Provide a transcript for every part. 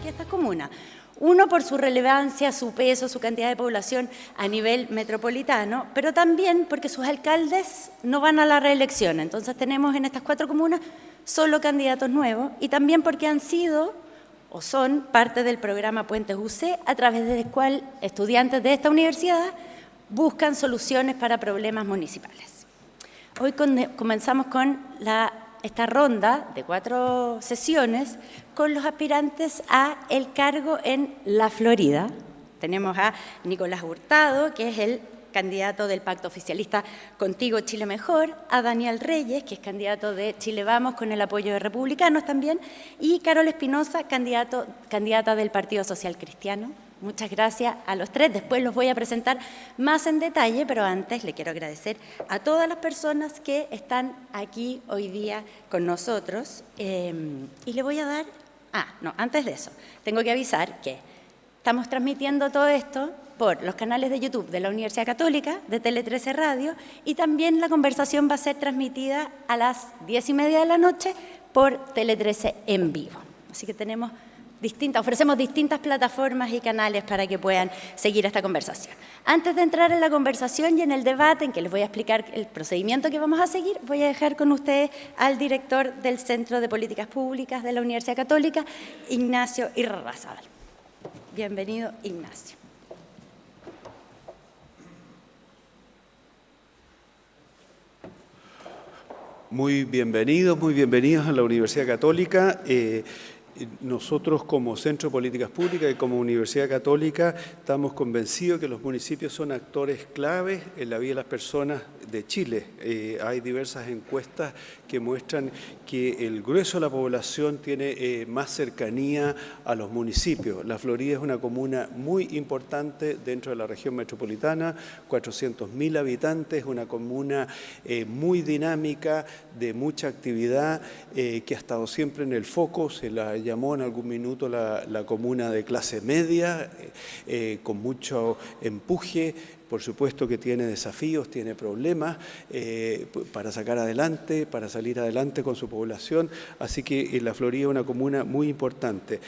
aquí estas comunas. Uno, por su relevancia, su peso, su cantidad de población a nivel metropolitano, pero también porque sus alcaldes no van a la reelección. Entonces tenemos en estas 4 comunas solo candidatos nuevos, y también porque han sido o son parte del programa Puentes UC, a través del cual estudiantes de esta universidad buscan soluciones para problemas municipales. Hoy comenzamos con esta ronda de 4 sesiones con los aspirantes a el cargo en La Florida. Tenemos a Nicolás Hurtado, que es el candidato del Pacto Oficialista Contigo Chile Mejor, a Daniel Reyes, que es candidato de Chile Vamos con el apoyo de republicanos también, y Carol Espinosa, candidata del Partido Social Cristiano. Muchas gracias a los 3, después los voy a presentar más en detalle, pero antes le quiero agradecer a todas las personas que están aquí hoy día con nosotros, y le voy a dar, antes de eso, tengo que avisar que estamos transmitiendo todo esto por los canales de YouTube de la Universidad Católica, de Tele 13 Radio, y también la conversación va a ser transmitida a las 10:30 de la noche por Tele 13 en vivo. Así que ofrecemos distintas plataformas y canales para que puedan seguir esta conversación. Antes de entrar en la conversación y en el debate, en que les voy a explicar el procedimiento que vamos a seguir, voy a dejar con ustedes al director del Centro de Políticas Públicas de la Universidad Católica, Ignacio Irarrázaval. Bienvenido, Ignacio. Muy bienvenidos a la Universidad Católica. Nosotros como Centro de Políticas Públicas y como Universidad Católica estamos convencidos que los municipios son actores claves en la vida de las personas de Chile. Hay diversas encuestas que muestran que el grueso de la población tiene más cercanía a los municipios. La Florida es una comuna muy importante dentro de la región metropolitana, 400.000 habitantes, una comuna muy dinámica, de mucha actividad, que ha estado siempre en el foco. Se la llamó en algún minuto la comuna de clase media, con mucho empuje. Por supuesto que tiene desafíos, tiene problemas para sacar adelante, para salir adelante con su población. Así que la Florida es una comuna muy importante.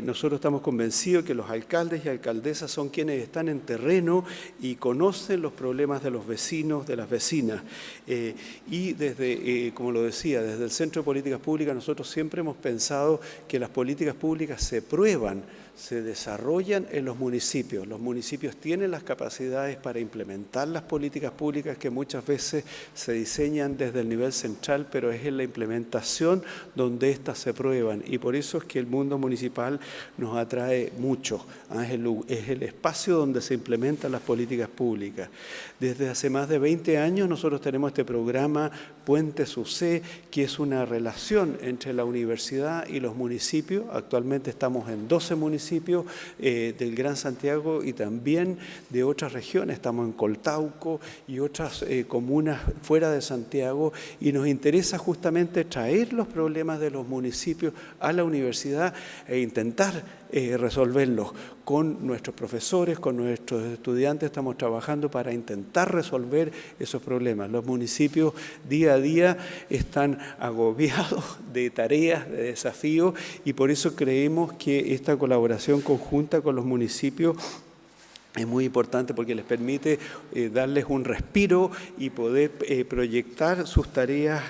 Nosotros estamos convencidos que los alcaldes y alcaldesas son quienes están en terreno y conocen los problemas de los vecinos, de las vecinas. Y desde, como lo decía, desde el Centro de Políticas Públicas nosotros siempre hemos pensado que las políticas públicas se prueban, se desarrollan en los municipios. Los municipios tienen las capacidades para implementar las políticas públicas que muchas veces se diseñan desde el nivel central, pero es en la implementación donde éstas se prueban. Y por eso es que el mundo municipal nos atrae mucho. Es el espacio donde se implementan las políticas públicas. Desde hace más de 20 años nosotros tenemos este programa Puentes UC, que es una relación entre la universidad y los municipios. Actualmente estamos en 12 municipios del Gran Santiago y también de otras regiones. Estamos en Coltauco y otras comunas fuera de Santiago, y nos interesa justamente traer los problemas de los municipios a la universidad e intentar resolverlos. Con nuestros profesores, con nuestros estudiantes estamos trabajando para intentar resolver esos problemas. Los municipios día a día están agobiados de tareas, de desafíos, y por eso creemos que esta colaboración conjunta con los municipios es muy importante, porque les permite darles un respiro y poder proyectar sus tareas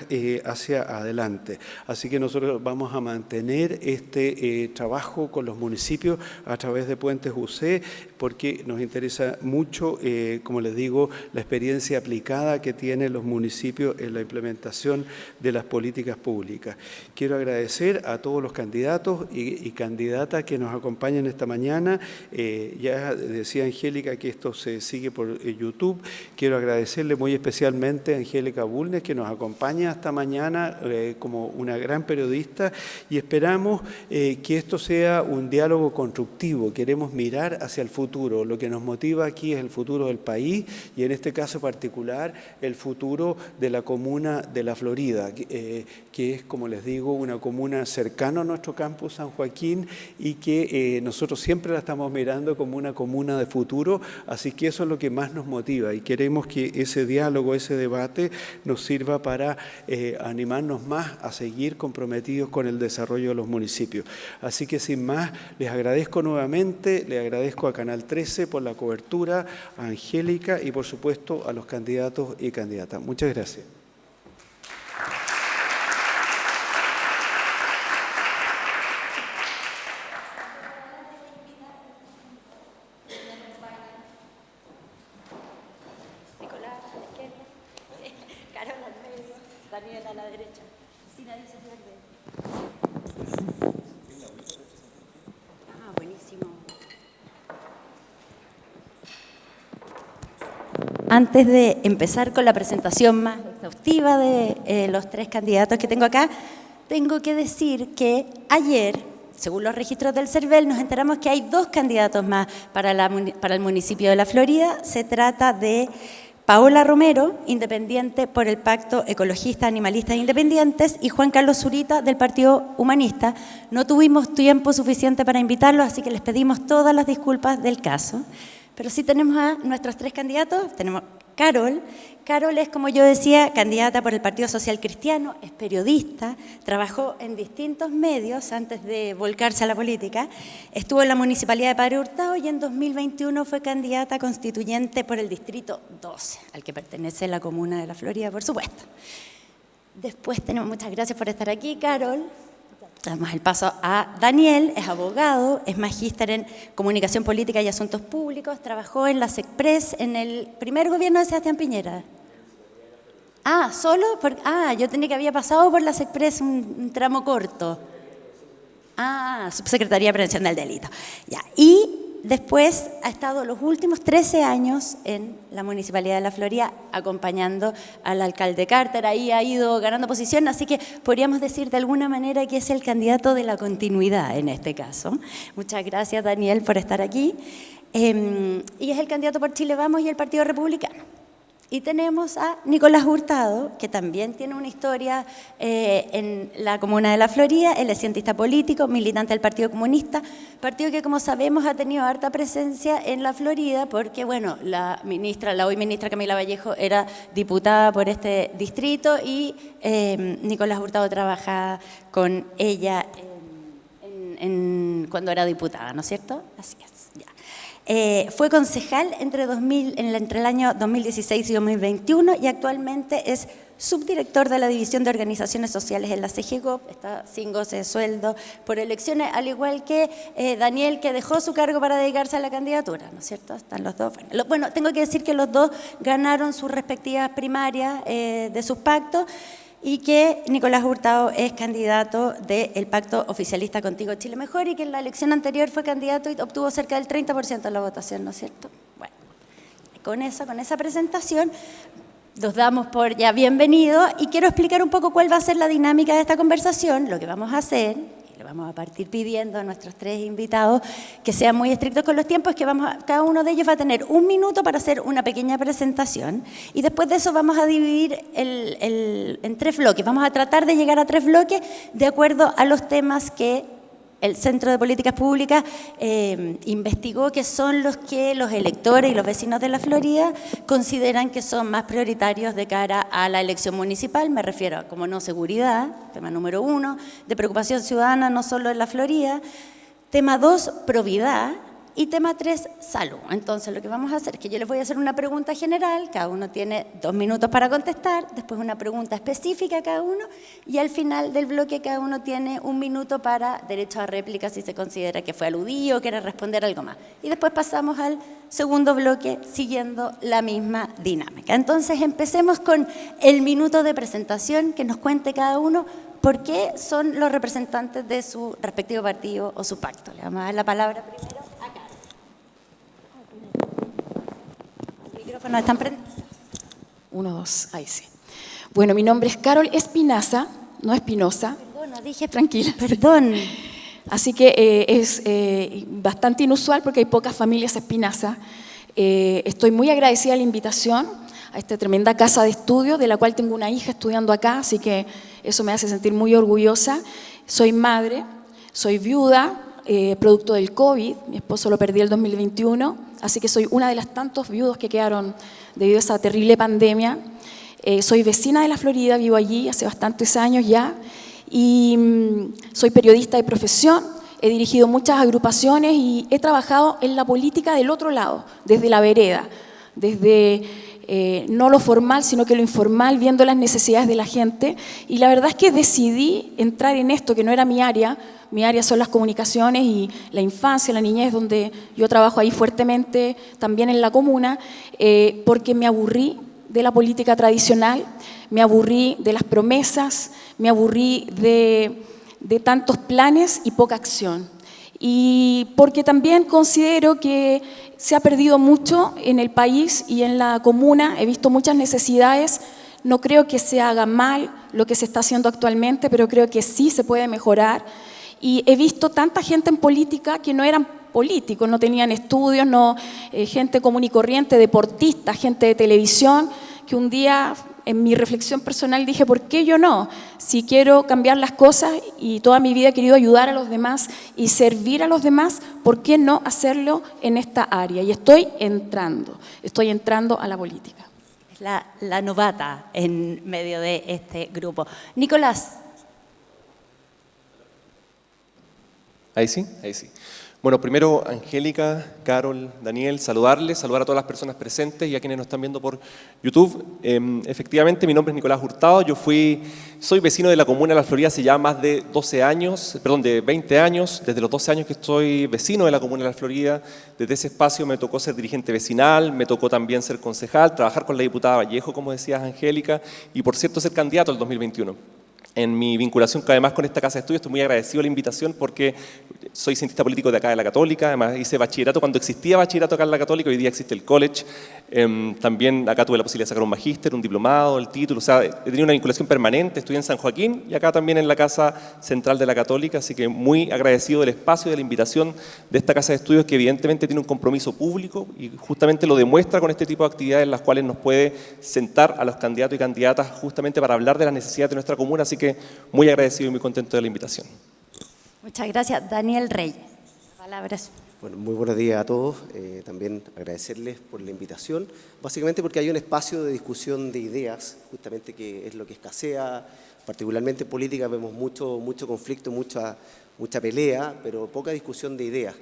hacia adelante. Así que nosotros vamos a mantener este trabajo con los municipios a través de Puentes UC, porque nos interesa mucho, como les digo, la experiencia aplicada que tienen los municipios en la implementación de las políticas públicas. Quiero agradecer a todos los candidatos y candidatas que nos acompañan esta mañana. Ya decía Angélica que esto se sigue por YouTube. Quiero agradecerle muy especialmente a Angélica Bulnes, que nos acompaña esta mañana como una gran periodista, y esperamos que esto sea un diálogo constructivo. Queremos mirar hacia el futuro. Lo que nos motiva aquí es el futuro del país, y en este caso particular el futuro de la comuna de La Florida, que es, como les digo, una comuna cercana a nuestro campus San Joaquín, y que nosotros siempre la estamos mirando como una comuna de futuro. futuro, así que eso es lo que más nos motiva y queremos que ese diálogo, ese debate nos sirva para animarnos más a seguir comprometidos con el desarrollo de los municipios. Así que sin más, les agradezco nuevamente, le agradezco a Canal 13 por la cobertura, a Angélica y por supuesto a los candidatos y candidatas. Muchas gracias. Carol al medio, Daniel a la derecha. Cristina dice verde. Ah, buenísimo. Antes de empezar con la presentación más exhaustiva de los tres candidatos que tengo acá, tengo que decir que ayer, según los registros del CERVEL, nos enteramos que hay 2 candidatos más para el municipio de La Florida. Se trata de Paola Romero, independiente por el Pacto Ecologista Animalistas Independientes, y Juan Carlos Zurita, del Partido Humanista. No tuvimos tiempo suficiente para invitarlos, así que les pedimos todas las disculpas del caso. Pero sí tenemos a nuestros 3 candidatos. Tenemos Carol. Carol es, como yo decía, candidata por el Partido Social Cristiano, es periodista, trabajó en distintos medios antes de volcarse a la política, estuvo en la Municipalidad de Padre Hurtado y en 2021 fue candidata constituyente por el Distrito 12, al que pertenece la comuna de La Florida, por supuesto. Después tenemos, muchas gracias por estar aquí, Carol. Damos el paso a Daniel, es abogado, es magíster en Comunicación Política y Asuntos Públicos, trabajó en la SECPRES en el primer gobierno de Sebastián Piñera. Ah, ¿solo? Yo tenía que había pasado por la SECPRES un tramo corto. Ah, Subsecretaría de Prevención del Delito. Ya. Y después ha estado los últimos 13 años en la Municipalidad de La Florida acompañando al alcalde Carter. Ahí ha ido ganando posición, así que podríamos decir de alguna manera que es el candidato de la continuidad en este caso. Muchas gracias, Daniel, por estar aquí. Y es el candidato por Chile Vamos y el Partido Republicano. Y tenemos a Nicolás Hurtado, que también tiene una historia en la comuna de La Florida. Él es cientista político, militante del Partido Comunista, partido que, como sabemos, ha tenido harta presencia en La Florida porque, bueno, la hoy ministra Camila Vallejo era diputada por este distrito y Nicolás Hurtado trabaja con ella cuando era diputada, ¿no es cierto? Así es, ya. Fue concejal entre el año 2016 y 2021 y actualmente es subdirector de la División de Organizaciones Sociales en la CGGOP, está sin goce de sueldo por elecciones, al igual que Daniel, que dejó su cargo para dedicarse a la candidatura, ¿no es cierto? Están los dos. Bueno, tengo que decir que los dos ganaron sus respectivas primarias de sus pactos y que Nicolás Hurtado es candidato del Pacto Oficialista Contigo Chile Mejor y que en la elección anterior fue candidato y obtuvo cerca del 30% de la votación, ¿no es cierto? Bueno, con esa presentación los damos por ya bienvenidos y quiero explicar un poco cuál va a ser la dinámica de esta conversación, lo que vamos a hacer. Le vamos a partir pidiendo a nuestros 3 invitados que sean muy estrictos con los tiempos, que cada uno de ellos va a tener 1 minuto para hacer una pequeña presentación y después de eso vamos a dividir en 3 bloques. Vamos a tratar de llegar a 3 bloques de acuerdo a los temas que el Centro de Políticas Públicas investigó, que son los que los electores y los vecinos de La Florida consideran que son más prioritarios de cara a la elección municipal. Me refiero a, como no, seguridad, tema número 1, de preocupación ciudadana no solo en La Florida, tema 2, probidad, y tema 3, salud. Entonces, lo que vamos a hacer es que yo les voy a hacer una pregunta general, cada uno tiene 2 minutos para contestar, después una pregunta específica a cada uno, y al final del bloque cada uno tiene 1 minuto para derecho a réplica si se considera que fue aludido o quiere responder algo más. Y después pasamos al segundo bloque siguiendo la misma dinámica. Entonces, empecemos con el minuto de presentación, que nos cuente cada uno por qué son los representantes de su respectivo partido o su pacto. Le vamos a dar la palabra primero a Carol. ¿Los micrófonos están prendidos? 1, 2, ahí sí. Bueno, mi nombre es Carol Espinaza, no Espinosa. Perdón, no dije... Tranquila. Perdón. Así que es bastante inusual porque hay pocas familias Espinaza. Estoy muy agradecida de la invitación a esta tremenda casa de estudio, de la cual tengo una hija estudiando acá, así que eso me hace sentir muy orgullosa. Soy madre, soy viuda, producto del COVID. Mi esposo lo perdí el 2021, así que soy una de las tantos viudos que quedaron debido a esa terrible pandemia. Soy vecina de la Florida, vivo allí hace bastantes años ya, y soy periodista de profesión. He dirigido muchas agrupaciones y he trabajado en la política del otro lado, desde la vereda, desde no lo formal, sino que lo informal, viendo las necesidades de la gente. Y la verdad es que decidí entrar en esto, que no era mi área son las comunicaciones y la infancia, la niñez, donde yo trabajo ahí fuertemente, también en la comuna, porque me aburrí de la política tradicional, me aburrí de las promesas, me aburrí de tantos planes y poca acción. Y porque también considero que se ha perdido mucho en el país y en la comuna, he visto muchas necesidades. No creo que se haga mal lo que se está haciendo actualmente, pero creo que sí se puede mejorar. Y he visto tanta gente en política que no eran políticos, no tenían estudios, gente común y corriente, deportistas, gente de televisión, que un día en mi reflexión personal dije, ¿por qué yo no? Si quiero cambiar las cosas y toda mi vida he querido ayudar a los demás y servir a los demás, ¿por qué no hacerlo en esta área? Y estoy entrando a la política. Es la novata en medio de este grupo. Nicolás. Ahí sí. Bueno, primero, Angélica, Carol, Daniel, saludar a todas las personas presentes y a quienes nos están viendo por YouTube. Efectivamente, mi nombre es Nicolás Hurtado, soy vecino de la comuna de La Florida hace ya más de 20 años, desde los 12 años que estoy vecino de la comuna de La Florida. Desde ese espacio me tocó ser dirigente vecinal, me tocó también ser concejal, trabajar con la diputada Vallejo, como decías, Angélica, y por cierto ser candidato al 2021. En mi vinculación además con esta casa de estudios estoy muy agradecido a la invitación porque soy cientista político de acá de la Católica, además hice bachillerato cuando existía bachillerato acá en la Católica, hoy día existe el college, también acá tuve la posibilidad de sacar un magíster, un diplomado, el título, o sea, he tenido una vinculación permanente, estudié en San Joaquín y acá también en la Casa Central de la Católica, así que muy agradecido del espacio y de la invitación de esta casa de estudios que evidentemente tiene un compromiso público y justamente lo demuestra con este tipo de actividades en las cuales nos puede sentar a los candidatos y candidatas justamente para hablar de las necesidades de nuestra comuna, así que muy agradecido y muy contento de la invitación. Muchas gracias. Daniel Reyes. Palabras. Bueno, muy buenos días a todos. También agradecerles por la invitación, básicamente porque hay un espacio de discusión de ideas, justamente que es lo que escasea, particularmente en política vemos mucho conflicto, mucha pelea, pero poca discusión de ideas.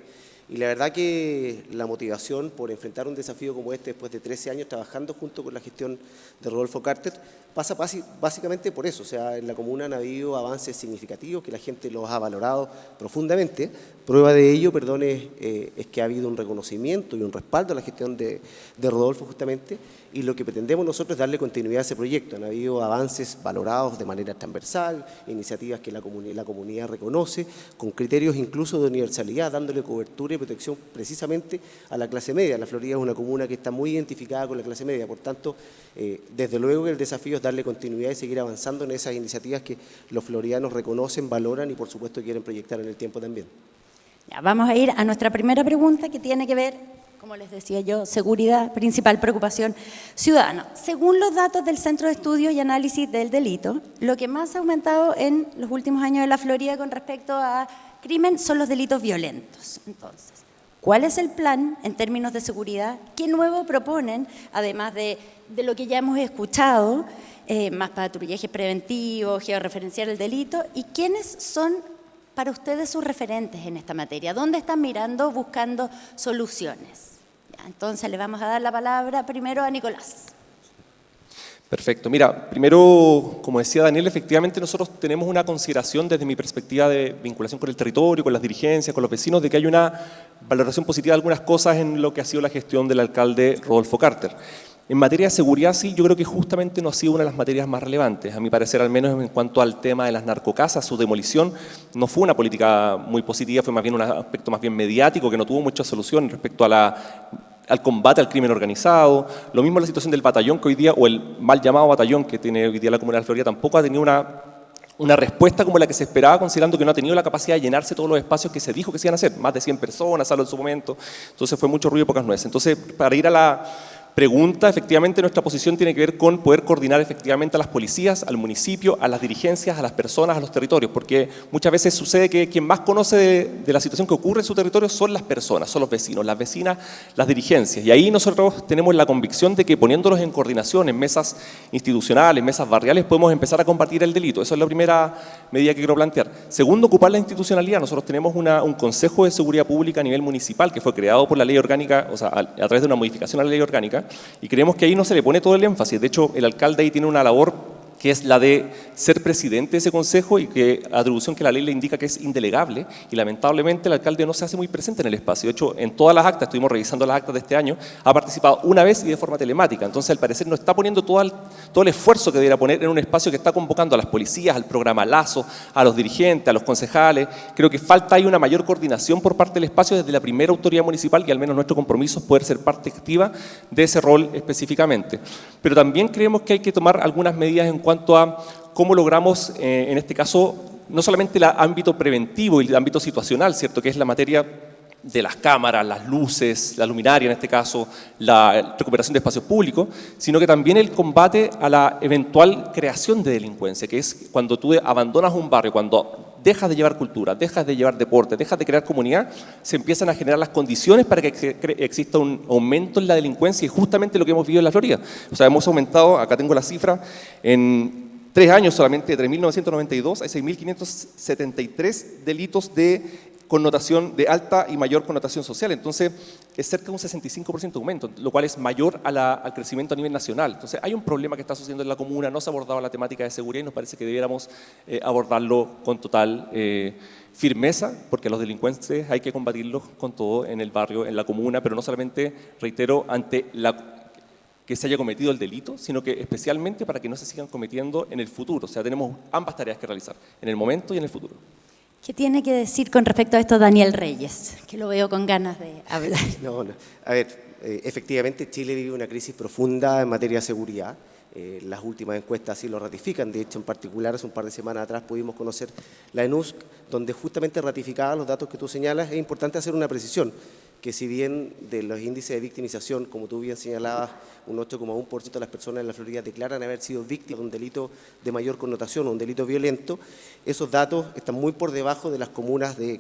Y la verdad que la motivación por enfrentar un desafío como este después de 13 años trabajando junto con la gestión de Rodolfo Carter pasa básicamente por eso. O sea, en la comuna han habido avances significativos que la gente los ha valorado profundamente. Prueba de ello, es que ha habido un reconocimiento y un respaldo a la gestión de Rodolfo justamente, y lo que pretendemos nosotros es darle continuidad a ese proyecto. Han habido avances valorados de manera transversal, iniciativas que la comunidad reconoce, con criterios incluso de universalidad, dándole cobertura y protección precisamente a la clase media. La Florida es una comuna que está muy identificada con la clase media, por tanto, desde luego que el desafío es darle continuidad y seguir avanzando en esas iniciativas que los floridanos reconocen, valoran y por supuesto quieren proyectar en el tiempo también. Ya, vamos a ir a nuestra primera pregunta que tiene que ver, como les decía yo, seguridad, principal preocupación ciudadana. Según los datos del Centro de Estudios y Análisis del Delito, lo que más ha aumentado en los últimos años en la Florida con respecto a crimen son los delitos violentos. Entonces, ¿cuál es el plan en términos de seguridad? ¿Qué nuevo proponen, además de lo que ya hemos escuchado, más patrullaje preventivo, georreferenciar el delito? ¿Y quiénes son para ustedes sus referentes en esta materia? ¿Dónde están mirando, buscando soluciones? Ya, entonces le vamos a dar la palabra primero a Nicolás. Perfecto. Mira, primero, como decía Daniel, efectivamente nosotros tenemos una consideración desde mi perspectiva de vinculación con el territorio, con las dirigencias, con los vecinos, de que hay una valoración positiva de algunas cosas en lo que ha sido la gestión del alcalde Rodolfo Carter. En materia de seguridad, sí, yo creo que justamente no ha sido una de las materias más relevantes. A mi parecer, al menos en cuanto al tema de las narcocasas, su demolición, no fue una política muy positiva, fue más bien un aspecto más bien mediático que no tuvo mucha solución respecto al combate al crimen organizado. Lo mismo la situación del batallón que hoy día, o el mal llamado batallón que tiene hoy día la Comunidad de Florida, tampoco ha tenido una respuesta como la que se esperaba, considerando que no ha tenido la capacidad de llenarse todos los espacios que se dijo que se iban a hacer, más de 100 personas, solo en su momento. Entonces fue mucho ruido y pocas nueces. Entonces, para ir a la pregunta, efectivamente nuestra posición tiene que ver con poder coordinar efectivamente a las policías, al municipio, a las dirigencias, a las personas, a los territorios, porque muchas veces sucede que quien más conoce de la situación que ocurre en su territorio son las personas, son los vecinos, las vecinas, las dirigencias. Y ahí nosotros tenemos la convicción de que poniéndolos en coordinación, en mesas institucionales, mesas barriales, podemos empezar a combatir el delito. Esa es la primera medida que quiero plantear. Segundo, ocupar la institucionalidad. Nosotros tenemos un Consejo de Seguridad Pública a nivel municipal que fue creado por la ley orgánica, o sea, a través de una modificación a la ley orgánica, y creemos que ahí no se le pone todo el énfasis. De hecho, el alcalde ahí tiene una labor que es la de ser presidente de ese consejo y que atribución que la ley le indica que es indelegable, y lamentablemente el alcalde no se hace muy presente en el espacio. De hecho, en todas las actas, estuvimos revisando las actas de este año, ha participado una vez y de forma telemática. Entonces, al parecer, no está poniendo todo el esfuerzo que debería poner en un espacio que está convocando a las policías, al programa Lazo, a los dirigentes, a los concejales. Creo que falta ahí una mayor coordinación por parte del espacio desde la primera autoridad municipal, y al menos nuestro compromiso es poder ser parte activa de ese rol específicamente. Pero también creemos que hay que tomar algunas medidas en cuanto a cómo logramos, en este caso, no solamente el ámbito preventivo y el ámbito situacional, ¿cierto?, que es la materia de las cámaras, las luces, la luminaria en este caso, la recuperación de espacios públicos, sino que también el combate a la eventual creación de delincuencia, que es cuando tú abandonas un barrio, cuando dejas de llevar cultura, dejas de llevar deporte, dejas de crear comunidad, se empiezan a generar las condiciones para que exista un aumento en la delincuencia, y justamente lo que hemos vivido en la Florida. O sea, hemos aumentado, acá tengo la cifra, en 3 años solamente, de 3.992 a 6.573 delitos de connotación de alta y mayor connotación social. Entonces, es cerca de un 65% de aumento, lo cual es mayor al crecimiento a nivel nacional. Entonces, hay un problema que está sucediendo en la comuna, no se ha abordado la temática de seguridad, y nos parece que debiéramos abordarlo con total firmeza, porque a los delincuentes hay que combatirlos con todo en el barrio, en la comuna, pero no solamente, reitero, ante que se haya cometido el delito, sino que especialmente para que no se sigan cometiendo en el futuro. O sea, tenemos ambas tareas que realizar, en el momento y en el futuro. ¿Qué tiene que decir con respecto a esto Daniel Reyes? Que lo veo con ganas de hablar. No. A ver, efectivamente Chile vive una crisis profunda en materia de seguridad. Las últimas encuestas así lo ratifican. De hecho, en particular, hace un par de semanas atrás pudimos conocer la ENUSC, donde justamente ratificaba los datos que tú señalas. Es importante hacer una precisión, que si bien de los índices de victimización, como tú bien señalabas, un 8,1% de las personas en la Florida declaran haber sido víctimas de un delito de mayor connotación o un delito violento, esos datos están muy por debajo de las comunas de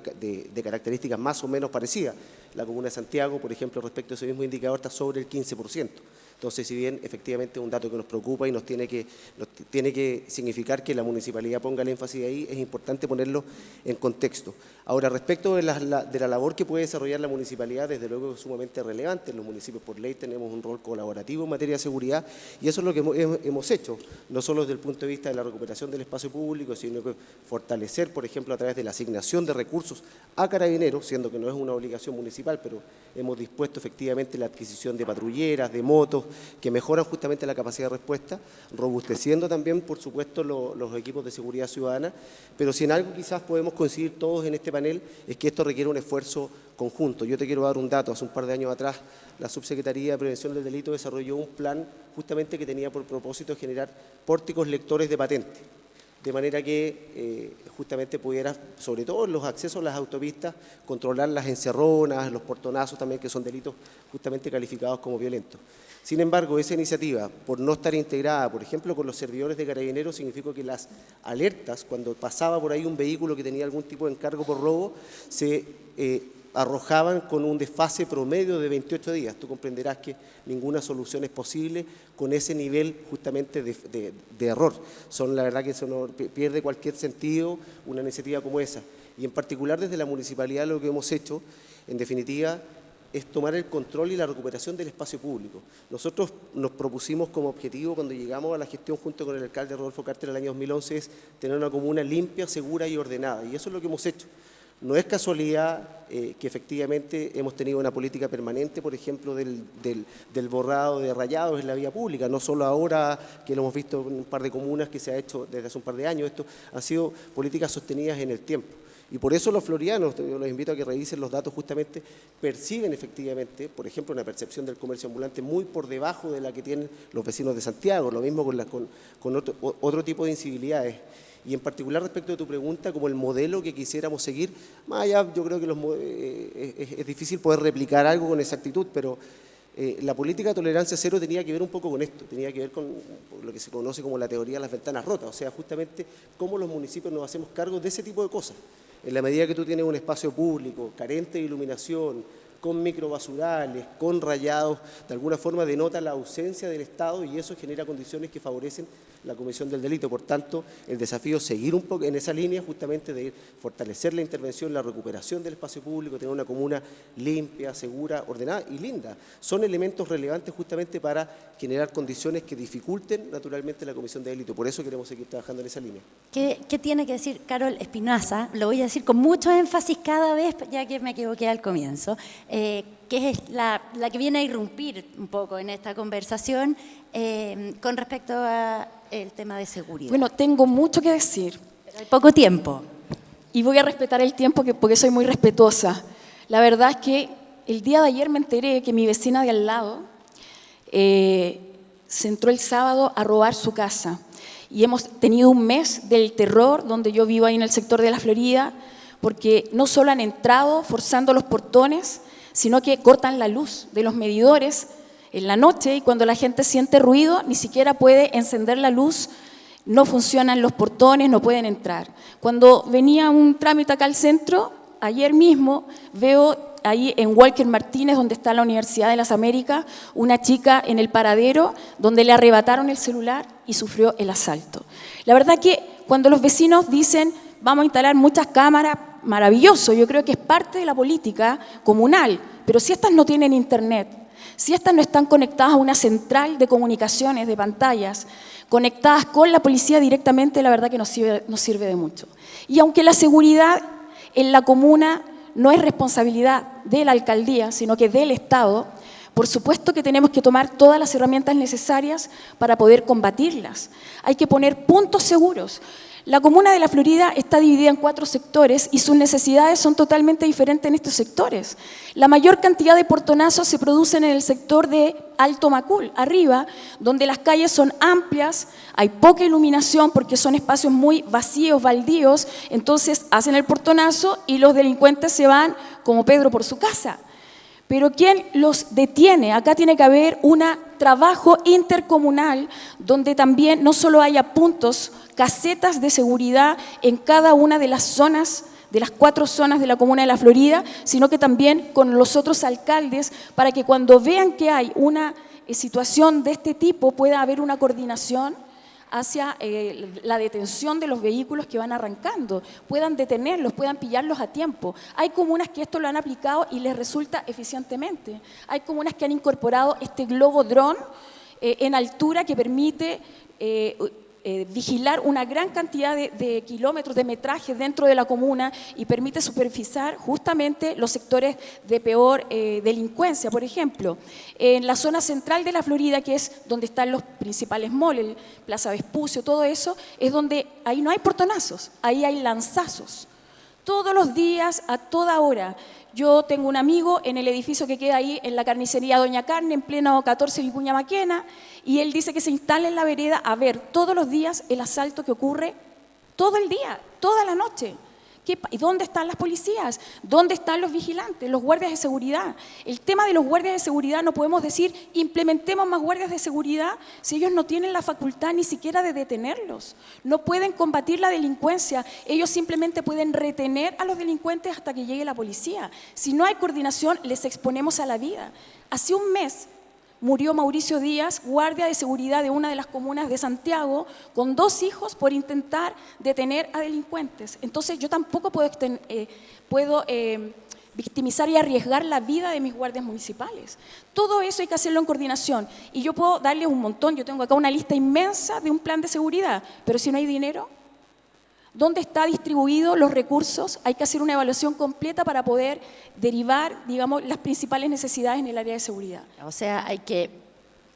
características más o menos parecidas. La comuna de Santiago, por ejemplo, respecto a ese mismo indicador, está sobre el 15%. Entonces, si bien efectivamente es un dato que nos preocupa y nos tiene que significar que la municipalidad ponga el énfasis ahí, es importante ponerlo en contexto. Ahora, respecto de la labor que puede desarrollar la municipalidad, desde luego es sumamente relevante. En los municipios por ley tenemos un rol colaborativo en materia de seguridad, y eso es lo que hemos hecho, no solo desde el punto de vista de la recuperación del espacio público, sino que fortalecer, por ejemplo, a través de la asignación de recursos a Carabineros, siendo que no es una obligación municipal, pero hemos dispuesto efectivamente la adquisición de patrulleras, de motos, que mejoran justamente la capacidad de respuesta, robusteciendo también, por supuesto, los equipos de seguridad ciudadana. Pero si en algo quizás podemos coincidir todos en este panel, es que esto requiere un esfuerzo conjunto. Yo te quiero dar un dato. Hace un par de años atrás, la Subsecretaría de Prevención del Delito desarrolló un plan justamente que tenía por propósito generar pórticos lectores de patente, de manera que justamente pudiera, sobre todo en los accesos a las autopistas, controlar las encerronas, los portonazos también, que son delitos justamente calificados como violentos. Sin embargo, esa iniciativa, por no estar integrada, por ejemplo, con los servidores de Carabineros, significó que las alertas, cuando pasaba por ahí un vehículo que tenía algún tipo de encargo por robo, se arrojaban con un desfase promedio de 28 días. Tú comprenderás que ninguna solución es posible con ese nivel justamente de error. La verdad que eso no pierde cualquier sentido una iniciativa como esa. Y en particular desde la municipalidad lo que hemos hecho, en definitiva, es tomar el control y la recuperación del espacio público. Nosotros nos propusimos como objetivo, cuando llegamos a la gestión junto con el alcalde Rodolfo Carter en el año 2011, es tener una comuna limpia, segura y ordenada. Y eso es lo que hemos hecho. No es casualidad que efectivamente hemos tenido una política permanente, por ejemplo, del borrado de rayados en la vía pública, no solo ahora que lo hemos visto en un par de comunas que se ha hecho desde hace un par de años. Esto han sido políticas sostenidas en el tiempo. Y por eso los florianos, yo los invito a que revisen los datos, justamente perciben efectivamente, por ejemplo, una percepción del comercio ambulante muy por debajo de la que tienen los vecinos de Santiago, lo mismo con otro tipo de incivilidades. Y en particular respecto de tu pregunta, como el modelo que quisiéramos seguir, más allá yo creo que es difícil poder replicar algo con exactitud, pero La política de tolerancia cero tenía que ver un poco con esto, tenía que ver con lo que se conoce como la teoría de las ventanas rotas, o sea, justamente cómo los municipios nos hacemos cargo de ese tipo de cosas. En la medida que tú tienes un espacio público carente de iluminación, con microbasurales, con rayados, de alguna forma denota la ausencia del Estado y eso genera condiciones que favorecen la comisión del delito. Por tanto, el desafío es seguir un poco en esa línea justamente de fortalecer la intervención, la recuperación del espacio público, tener una comuna limpia, segura, ordenada y linda. Son elementos relevantes justamente para generar condiciones que dificulten naturalmente la comisión de delito. Por eso queremos seguir trabajando en esa línea. ¿Qué tiene que decir Carol Espinosa? Lo voy a decir con mucho énfasis cada vez, ya que me equivoqué al comienzo. Que es la que viene a irrumpir un poco en esta conversación con respecto al tema de seguridad. Bueno, tengo mucho que decir. Pero hay poco tiempo. Y voy a respetar el tiempo porque soy muy respetuosa. La verdad es que el día de ayer me enteré que mi vecina de al lado se entró el sábado a robar su casa. Y hemos tenido un mes del terror donde yo vivo ahí en el sector de la Florida, porque no solo han entrado forzando los portones, sino que cortan la luz de los medidores en la noche y cuando la gente siente ruido ni siquiera puede encender la luz, no funcionan los portones, no pueden entrar. Cuando venía un trámite acá al centro, ayer mismo veo ahí en Walker Martínez, donde está la Universidad de las Américas, una chica en el paradero donde le arrebataron el celular y sufrió el asalto. La verdad que cuando los vecinos dicen vamos a instalar muchas cámaras, maravilloso, yo creo que es parte de la política comunal, pero si estas no tienen internet, si estas no están conectadas a una central de comunicaciones, de pantallas, conectadas con la policía directamente, la verdad que no sirve de mucho. Y aunque la seguridad en la comuna no es responsabilidad de la alcaldía, sino que del Estado, por supuesto que tenemos que tomar todas las herramientas necesarias para poder combatirlas. Hay que poner puntos seguros. La comuna de La Florida está dividida en 4 sectores y sus necesidades son totalmente diferentes en estos sectores. La mayor cantidad de portonazos se producen en el sector de Alto Macul, arriba, donde las calles son amplias, hay poca iluminación porque son espacios muy vacíos, baldíos, entonces hacen el portonazo y los delincuentes se van como Pedro por su casa. Pero ¿quién los detiene? Acá tiene que haber un trabajo intercomunal donde también no solo haya puntos, casetas de seguridad en cada una de las zonas, de las 4 zonas de la comuna de La Florida, sino que también con los otros alcaldes para que cuando vean que hay una situación de este tipo pueda haber una coordinación hacia la detención de los vehículos que van arrancando, puedan detenerlos, puedan pillarlos a tiempo. Hay comunas que esto lo han aplicado y les resulta eficientemente. Hay comunas que han incorporado este globo dron en altura que permite vigilar una gran cantidad de kilómetros de metraje dentro de la comuna y permite supervisar justamente los sectores de peor delincuencia. Por ejemplo, en la zona central de la Florida, que es donde están los principales malls, Plaza Vespucio, todo eso, es donde ahí no hay portonazos, ahí hay lanzazos. Todos los días, a toda hora. Yo tengo un amigo en el edificio que queda ahí en la carnicería Doña Carne, en pleno 14 Vicuña Maquena, y él dice que se instala en la vereda a ver todos los días el asalto que ocurre todo el día, toda la noche. ¿Y dónde están las policías? ¿Dónde están los vigilantes, los guardias de seguridad? El tema de los guardias de seguridad no podemos decir implementemos más guardias de seguridad si ellos no tienen la facultad ni siquiera de detenerlos. No pueden combatir la delincuencia, ellos simplemente pueden retener a los delincuentes hasta que llegue la policía. Si no hay coordinación, les exponemos a la vida. Hace un mes murió Mauricio Díaz, guardia de seguridad de una de las comunas de Santiago, con 2 hijos por intentar detener a delincuentes. Entonces yo tampoco puedo victimizar y arriesgar la vida de mis guardias municipales. Todo eso hay que hacerlo en coordinación. Y yo puedo darles un montón, yo tengo acá una lista inmensa de un plan de seguridad, pero si no hay dinero, ¿dónde están distribuidos los recursos? Hay que hacer una evaluación completa para poder derivar, digamos, las principales necesidades en el área de seguridad. O sea, hay que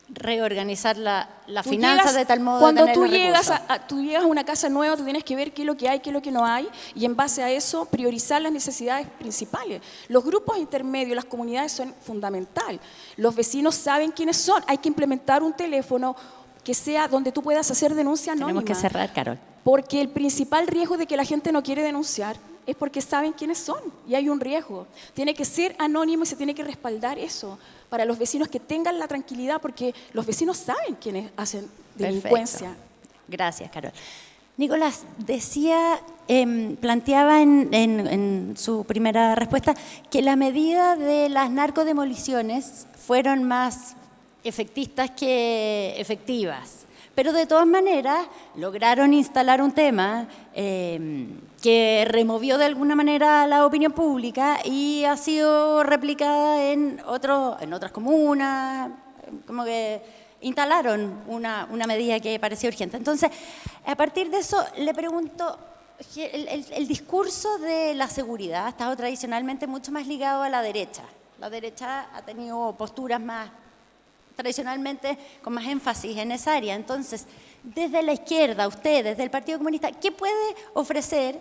reorganizar las finanzas de tal modo cuando de tener los recursos. tú llegas a una casa nueva, tú tienes que ver qué es lo que hay, qué es lo que no hay, y en base a eso priorizar las necesidades principales. Los grupos intermedios, las comunidades son fundamental. Los vecinos saben quiénes son. Hay que implementar un teléfono que sea donde tú puedas hacer denuncia anónima. Tenemos que cerrar, Carol. Porque el principal riesgo de que la gente no quiere denunciar es porque saben quiénes son y hay un riesgo. Tiene que ser anónimo y se tiene que respaldar eso para los vecinos que tengan la tranquilidad, porque los vecinos saben quiénes hacen delincuencia. Perfecto. Gracias, Carol. Nicolás, decía, planteaba en su primera respuesta que la medida de las narcodemoliciones fueron más efectistas que efectivas, pero de todas maneras lograron instalar un tema que removió de alguna manera la opinión pública y ha sido replicada en otras comunas, como que instalaron una medida que parecía urgente. Entonces, a partir de eso, le pregunto, el discurso de la seguridad ha estado tradicionalmente mucho más ligado a la derecha. La derecha ha tenido posturas más, tradicionalmente, con más énfasis en esa área. Entonces, desde la izquierda, usted, desde el Partido Comunista, ¿qué puede ofrecer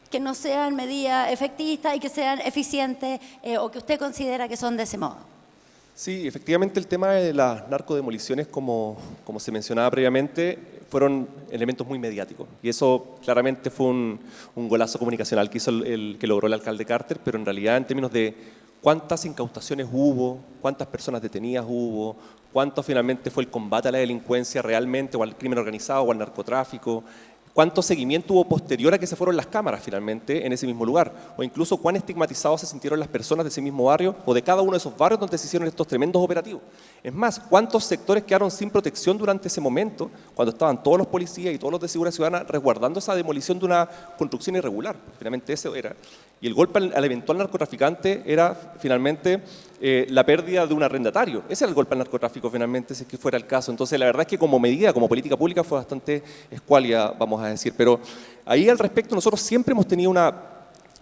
que no sean medidas efectistas y que sean eficientes o que usted considera que son de ese modo? Sí, efectivamente el tema de las narcodemoliciones, como se mencionaba previamente, fueron elementos muy mediáticos. Y eso claramente fue un golazo comunicacional que hizo que logró el alcalde Carter, pero en realidad en términos de cuántas incautaciones hubo, cuántas personas detenidas hubo, cuánto finalmente fue el combate a la delincuencia realmente, o al crimen organizado, o al narcotráfico, cuánto seguimiento hubo posterior a que se fueron las cámaras finalmente en ese mismo lugar, o incluso cuán estigmatizados se sintieron las personas de ese mismo barrio o de cada uno de esos barrios donde se hicieron estos tremendos operativos. Es más, cuántos sectores quedaron sin protección durante ese momento, cuando estaban todos los policías y todos los de seguridad ciudadana resguardando esa demolición de una construcción irregular. Finalmente eso era. Y el golpe al eventual narcotraficante era finalmente la pérdida de un arrendatario. Ese era el golpe al narcotráfico finalmente, si es que fuera el caso. Entonces la verdad es que como medida, como política pública fue bastante escuálida, vamos a decir. Pero ahí al respecto nosotros siempre hemos tenido una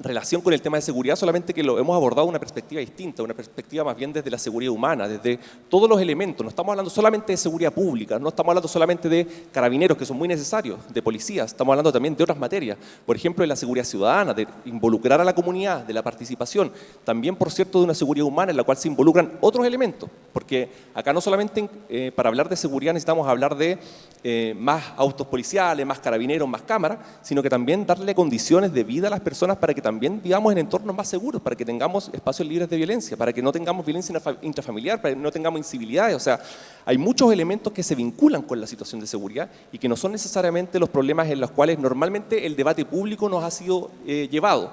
relación con el tema de seguridad, solamente que lo hemos abordado de una perspectiva distinta, una perspectiva más bien desde la seguridad humana, desde todos los elementos. No estamos hablando solamente de seguridad pública, no estamos hablando solamente de carabineros, que son muy necesarios, de policías, estamos hablando también de otras materias, por ejemplo, de la seguridad ciudadana, de involucrar a la comunidad, de la participación, también, por cierto, de una seguridad humana en la cual se involucran otros elementos, porque acá no solamente para hablar de seguridad necesitamos hablar de más autos policiales, más carabineros, más cámaras, sino que también darle condiciones de vida a las personas para que también vivamos en entornos más seguros, para que tengamos espacios libres de violencia, para que no tengamos violencia intrafamiliar, para que no tengamos incivilidades. O sea, hay muchos elementos que se vinculan con la situación de seguridad y que no son necesariamente los problemas en los cuales normalmente el debate público nos ha sido llevado.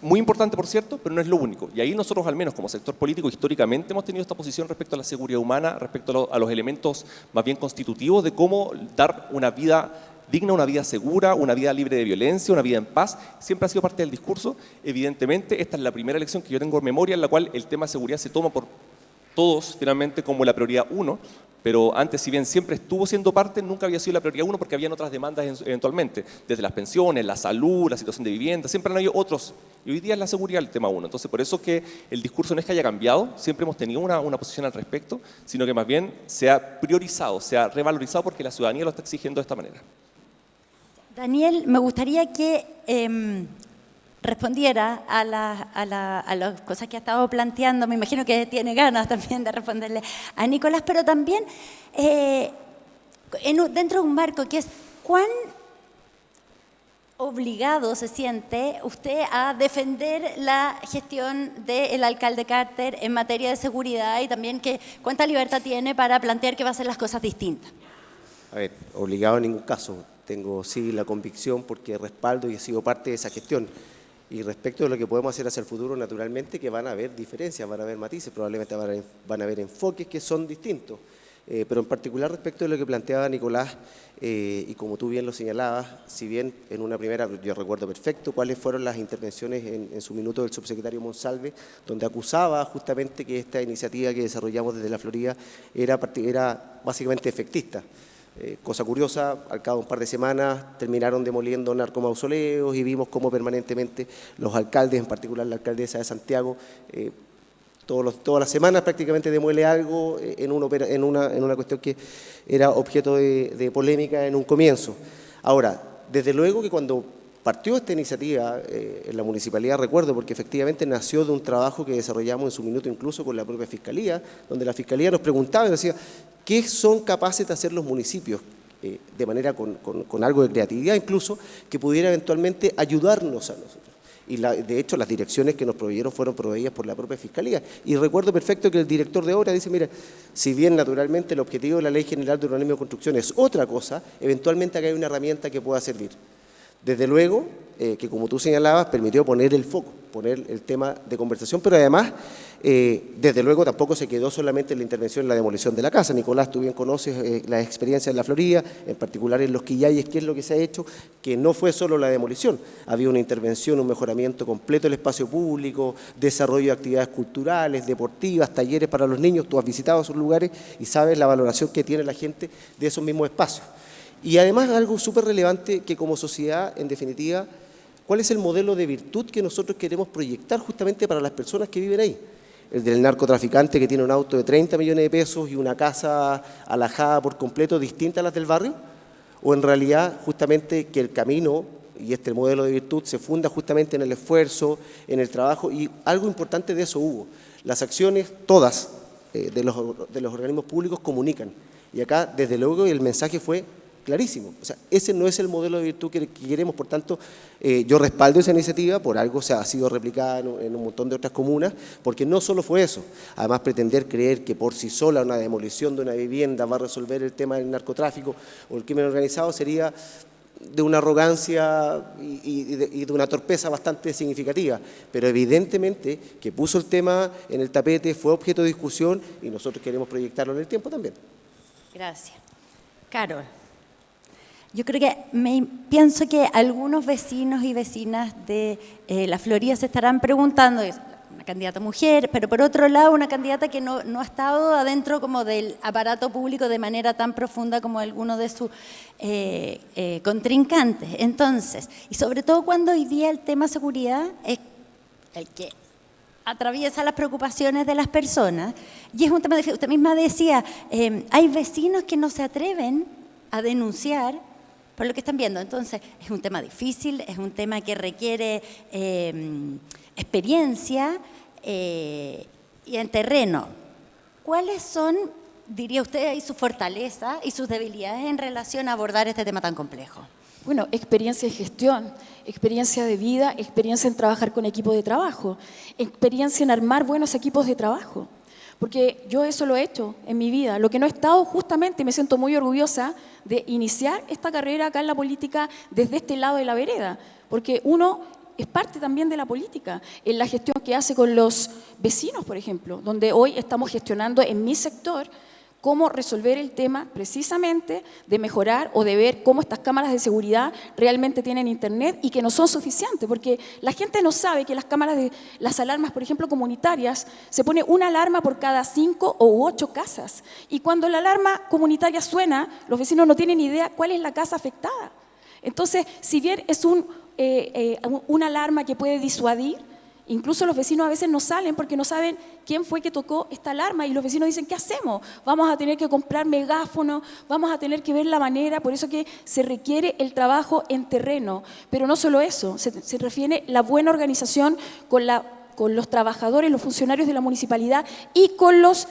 Muy importante, por cierto, pero no es lo único. Y ahí nosotros, al menos como sector político, históricamente hemos tenido esta posición respecto a la seguridad humana, respecto a los elementos más bien constitutivos de cómo dar una vida digna, una vida segura, una vida libre de violencia, una vida en paz. Siempre ha sido parte del discurso. Evidentemente, esta es la primera elección que yo tengo en memoria en la cual el tema de seguridad se toma por todos finalmente como la prioridad 1, pero antes, si bien siempre estuvo siendo parte, nunca había sido la prioridad 1 porque habían otras demandas eventualmente, desde las pensiones, la salud, la situación de vivienda, siempre han habido otros, y hoy día es la seguridad el tema 1. Entonces, por eso que el discurso no es que haya cambiado, siempre hemos tenido una posición al respecto, sino que más bien se ha priorizado, se ha revalorizado porque la ciudadanía lo está exigiendo de esta manera. Daniel, me gustaría que respondiera a las cosas que ha estado planteando. Me imagino que tiene ganas también de responderle a Nicolás, pero también dentro de un marco que es cuán obligado se siente usted a defender la gestión del alcalde Carter en materia de seguridad y también cuánta libertad tiene para plantear que va a hacer las cosas distintas. A ver, obligado en ningún caso. Tengo sí la convicción porque respaldo y he sido parte de esa gestión. Y respecto de lo que podemos hacer hacia el futuro, naturalmente que van a haber diferencias, van a haber matices, probablemente van a haber enfoques que son distintos. Pero en particular respecto de lo que planteaba Nicolás, y como tú bien lo señalabas, si bien en una primera, yo recuerdo perfecto cuáles fueron las intervenciones en su minuto del subsecretario Monsalve, donde acusaba justamente que esta iniciativa que desarrollamos desde la Florida era básicamente efectista. Cosa curiosa, al cabo de un par de semanas terminaron demoliendo narcomausoleos y vimos cómo permanentemente los alcaldes, en particular la alcaldesa de Santiago, todas las semanas prácticamente demuele algo en una cuestión que era objeto de polémica en un comienzo. Ahora, desde luego que cuando partió esta iniciativa en la municipalidad, recuerdo, porque efectivamente nació de un trabajo que desarrollamos en su minuto incluso con la propia Fiscalía, donde la Fiscalía nos preguntaba y decía, ¿qué son capaces de hacer los municipios? De manera con algo de creatividad incluso, que pudiera eventualmente ayudarnos a nosotros. Y de hecho las direcciones que nos proveyeron fueron proveídas por la propia Fiscalía. Y recuerdo perfecto que el director de obra dice, mira, si bien naturalmente el objetivo de la Ley General de Urbanismo y Construcción es otra cosa, eventualmente acá hay una herramienta que pueda servir. Desde luego, que como tú señalabas, permitió poner el foco, poner el tema de conversación, pero además, desde luego tampoco se quedó solamente en la intervención en la demolición de la casa. Nicolás, tú bien conoces las experiencias en la Florida, en particular en Los Quillayes, qué es lo que se ha hecho, que no fue solo la demolición, había una intervención, un mejoramiento completo del espacio público, desarrollo de actividades culturales, deportivas, talleres para los niños. Tú has visitado esos lugares y sabes la valoración que tiene la gente de esos mismos espacios. Y además algo súper relevante que como sociedad, en definitiva, ¿cuál es el modelo de virtud que nosotros queremos proyectar justamente para las personas que viven ahí? El del narcotraficante que tiene un auto de 30 millones de pesos y una casa alajada por completo distinta a las del barrio, o en realidad justamente que el camino y este modelo de virtud se funda justamente en el esfuerzo, en el trabajo, y algo importante de eso hubo. Las acciones, todas, de los organismos públicos comunican, y acá desde luego el mensaje fue clarísimo. O sea, ese no es el modelo de virtud que queremos, por tanto, yo respaldo esa iniciativa, por algo ha sido replicada en un montón de otras comunas, porque no solo fue eso, además pretender creer que por sí sola una demolición de una vivienda va a resolver el tema del narcotráfico o el crimen organizado sería de una arrogancia y de una torpeza bastante significativa, pero evidentemente que puso el tema en el tapete, fue objeto de discusión y nosotros queremos proyectarlo en el tiempo también. Gracias. Carol. Yo creo que pienso que algunos vecinos y vecinas de la Florida se estarán preguntando, es una candidata mujer, pero por otro lado una candidata que no ha estado adentro como del aparato público de manera tan profunda como alguno de sus contrincantes. Entonces, y sobre todo cuando hoy día el tema seguridad es el que atraviesa las preocupaciones de las personas, y es un tema, usted misma decía, hay vecinos que no se atreven a denunciar por lo que están viendo. Entonces, es un tema difícil, es un tema que requiere experiencia y en terreno. ¿Cuáles son, diría usted, ahí sus fortalezas y sus debilidades en relación a abordar este tema tan complejo? Bueno, experiencia de gestión, experiencia de vida, experiencia en trabajar con equipos de trabajo, experiencia en armar buenos equipos de trabajo. Porque yo eso lo he hecho en mi vida. Lo que no he estado justamente, me siento muy orgullosa de iniciar esta carrera acá en la política desde este lado de la vereda. Porque uno es parte también de la política, en la gestión que hace con los vecinos, por ejemplo, donde hoy estamos gestionando en mi sector cómo resolver el tema precisamente de mejorar o de ver cómo estas cámaras de seguridad realmente tienen internet y que no son suficientes, porque la gente no sabe que las alarmas, por ejemplo, comunitarias, se pone una alarma por cada 5 u 8 casas. Y cuando la alarma comunitaria suena, los vecinos no tienen idea cuál es la casa afectada. Entonces, si bien es una alarma que puede disuadir, incluso los vecinos a veces no salen porque no saben quién fue que tocó esta alarma y los vecinos dicen, ¿qué hacemos? Vamos a tener que comprar megáfonos, vamos a tener que ver la manera, por eso que se requiere el trabajo en terreno. Pero no solo eso, se refiere la buena organización con los trabajadores, los funcionarios de la municipalidad y con las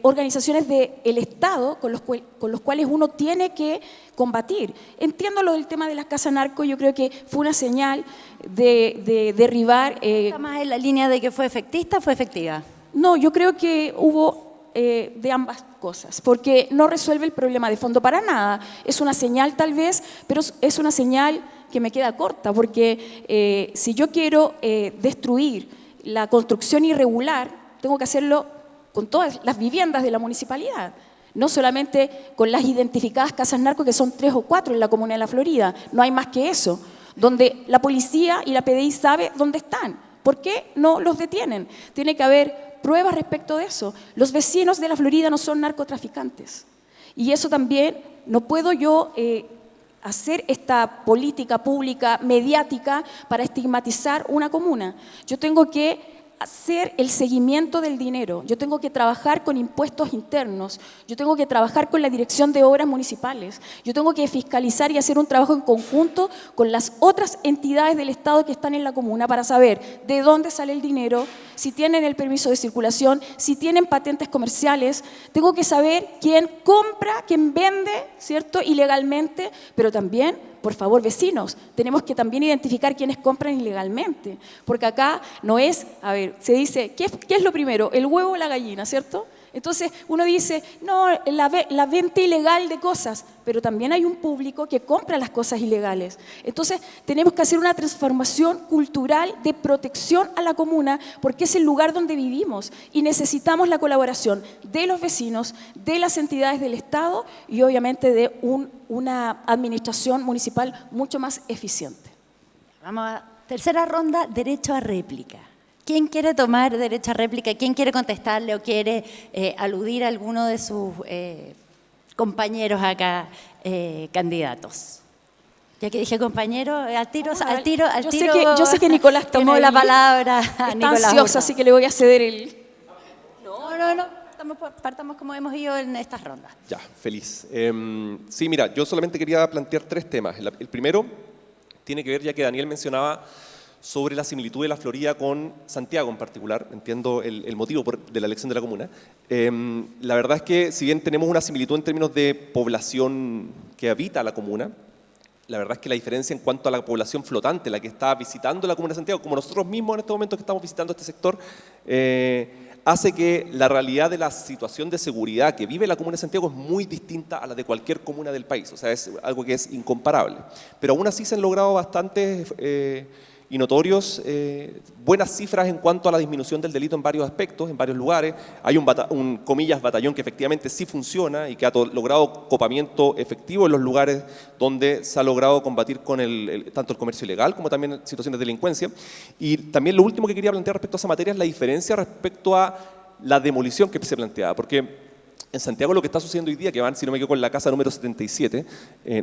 organizaciones del Estado con los cuales uno tiene que combatir. Entiendo lo del tema de las casas narco, yo creo que fue una señal de derribar... ¿Está más en la línea de que fue efectista o fue efectiva? No, yo creo que hubo de ambas cosas, porque no resuelve el problema de fondo para nada. Es una señal tal vez, pero es una señal que me queda corta, porque si yo quiero destruir la construcción irregular, tengo que hacerlo con todas las viviendas de la municipalidad, no solamente con las identificadas casas narco, que son 3 o 4 en la comuna de La Florida, no hay más que eso, donde la policía y la PDI sabe dónde están. ¿Por qué no los detienen? Tiene que haber pruebas respecto de eso. Los vecinos de La Florida no son narcotraficantes. Y eso también no puedo yo hacer esta política pública mediática para estigmatizar una comuna. Yo tengo que hacer el seguimiento del dinero, yo tengo que trabajar con impuestos internos, yo tengo que trabajar con la Dirección de Obras Municipales, yo tengo que fiscalizar y hacer un trabajo en conjunto con las otras entidades del Estado que están en la comuna para saber de dónde sale el dinero, si tienen el permiso de circulación, si tienen patentes comerciales, tengo que saber quién compra, quién vende, ¿cierto? Ilegalmente, pero también por favor, vecinos, tenemos que también identificar quiénes compran ilegalmente, porque acá no es, a ver, se dice, ¿qué es lo primero? ¿El huevo o la gallina, cierto? Entonces uno dice, no, la venta ilegal de cosas, pero también hay un público que compra las cosas ilegales. Entonces tenemos que hacer una transformación cultural de protección a la comuna, porque es el lugar donde vivimos y necesitamos la colaboración de los vecinos, de las entidades del Estado y obviamente de una administración municipal mucho más eficiente. Vamos a tercera ronda, derecho a réplica. ¿Quién quiere tomar derecho a réplica? ¿Quién quiere contestarle o quiere aludir a alguno de sus compañeros acá, candidatos? Ya que dije compañero, al tiro. Yo sé que Nicolás tomó la palabra. Está Nicolás ansioso, Hurtado. así que le voy a ceder el... No. Partamos como hemos ido en estas rondas. Ya, feliz. Sí, mira, yo solamente quería plantear 3 temas. El primero tiene que ver, ya que Daniel mencionaba, sobre la similitud de la Florida con Santiago en particular. Entiendo el motivo de la elección de la comuna. La verdad es que si bien tenemos una similitud en términos de población que habita la comuna, la verdad es que la diferencia en cuanto a la población flotante, la que está visitando la comuna de Santiago, como nosotros mismos en este momento que estamos visitando este sector, hace que la realidad de la situación de seguridad que vive la comuna de Santiago es muy distinta a la de cualquier comuna del país. O sea, es algo que es incomparable. Pero aún así se han logrado bastantes y notorios buenas cifras en cuanto a la disminución del delito en varios aspectos, en varios lugares. Hay un comillas batallón que efectivamente sí funciona y que ha logrado copamiento efectivo en los lugares donde se ha logrado combatir con tanto el comercio ilegal como también situaciones de delincuencia. Y también lo último que quería plantear respecto a esa materia es la diferencia respecto a la demolición que se planteaba, porque en Santiago lo que está sucediendo hoy día, que van, si no me equivoco, en la casa número 77,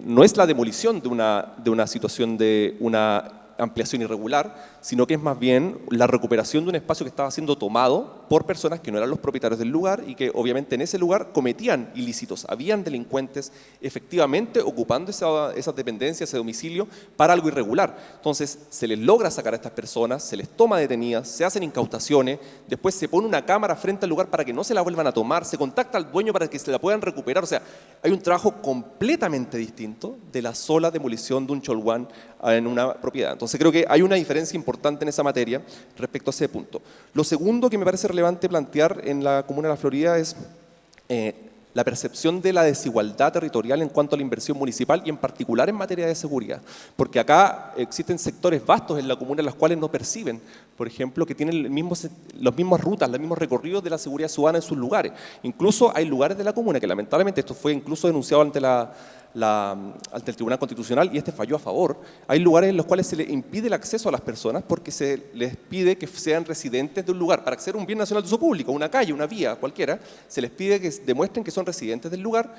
no es la demolición de una situación de una ampliación irregular, sino que es más bien la recuperación de un espacio que estaba siendo tomado por personas que no eran los propietarios del lugar y que obviamente en ese lugar cometían ilícitos, habían delincuentes efectivamente ocupando esas dependencias, ese domicilio para algo irregular. Entonces se les logra sacar a estas personas, se les toma detenidas, se hacen incautaciones, después se pone una cámara frente al lugar para que no se la vuelvan a tomar, se contacta al dueño para que se la puedan recuperar. O sea, hay un trabajo completamente distinto de la sola demolición de un cholguán en una propiedad. Entonces creo que hay una diferencia importante en esa materia respecto a ese punto. Lo segundo que me parece relevante plantear en la Comuna de la Florida es la percepción de la desigualdad territorial en cuanto a la inversión municipal y en particular en materia de seguridad. Porque acá existen sectores vastos en la comuna en los cuales no perciben, por ejemplo, que tienen las mismas rutas, los mismos recorridos de la seguridad ciudadana en sus lugares. Incluso hay lugares de la comuna que lamentablemente esto fue incluso denunciado ante ante el Tribunal Constitucional y este falló a favor. Hay lugares en los cuales se les impide el acceso a las personas porque se les pide que sean residentes de un lugar. Para acceder a un bien nacional de uso público, una calle, una vía, cualquiera, se les pide que demuestren que son residentes del lugar.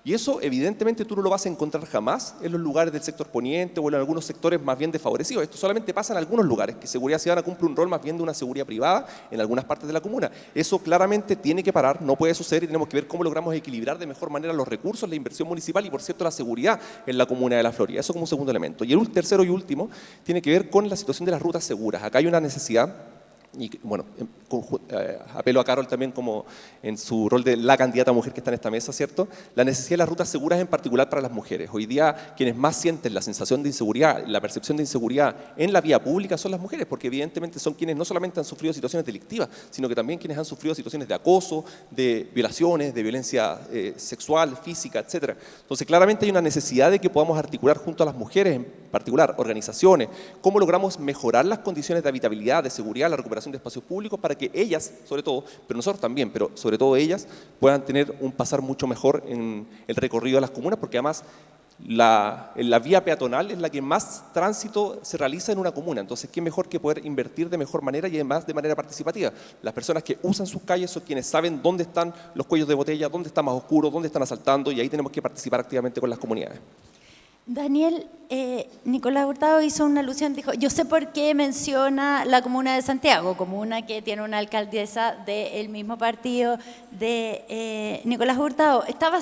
Y eso evidentemente tú no lo vas a encontrar jamás en los lugares del sector poniente o en algunos sectores más bien desfavorecidos. Esto solamente pasa en algunos lugares, que seguridad ciudadana cumple un rol más bien de una seguridad privada en algunas partes de la comuna. Eso claramente tiene que parar, no puede suceder y tenemos que ver cómo logramos equilibrar de mejor manera los recursos, la inversión municipal y por cierto la seguridad en la comuna de La Florida. Eso como un segundo elemento. Y el tercero y último tiene que ver con la situación de las rutas seguras. Acá hay una necesidad. Y bueno, apelo a Carol también como en su rol de la candidata mujer que está en esta mesa, ¿cierto? La necesidad de las rutas seguras en particular para las mujeres. Hoy día quienes más sienten la sensación de inseguridad, la percepción de inseguridad en la vía pública son las mujeres, porque evidentemente son quienes no solamente han sufrido situaciones delictivas, sino que también quienes han sufrido situaciones de acoso, de violaciones, de violencia sexual, física, etc. Entonces claramente hay una necesidad de que podamos articular junto a las mujeres, en particular organizaciones, cómo logramos mejorar las condiciones de habitabilidad, de seguridad, la recuperación de espacios públicos para que ellas, sobre todo, pero nosotros también, pero sobre todo ellas, puedan tener un pasar mucho mejor en el recorrido de las comunas, porque además la vía peatonal es la que más tránsito se realiza en una comuna. Entonces, ¿qué mejor que poder invertir de mejor manera y además de manera participativa? Las personas que usan sus calles son quienes saben dónde están los cuellos de botella, dónde está más oscuro, dónde están asaltando y ahí tenemos que participar activamente con las comunidades. Daniel, Nicolás Hurtado hizo una alusión, dijo, yo sé por qué menciona la comuna de Santiago, comuna que tiene una alcaldesa del mismo partido de Nicolás Hurtado. ¿Estaba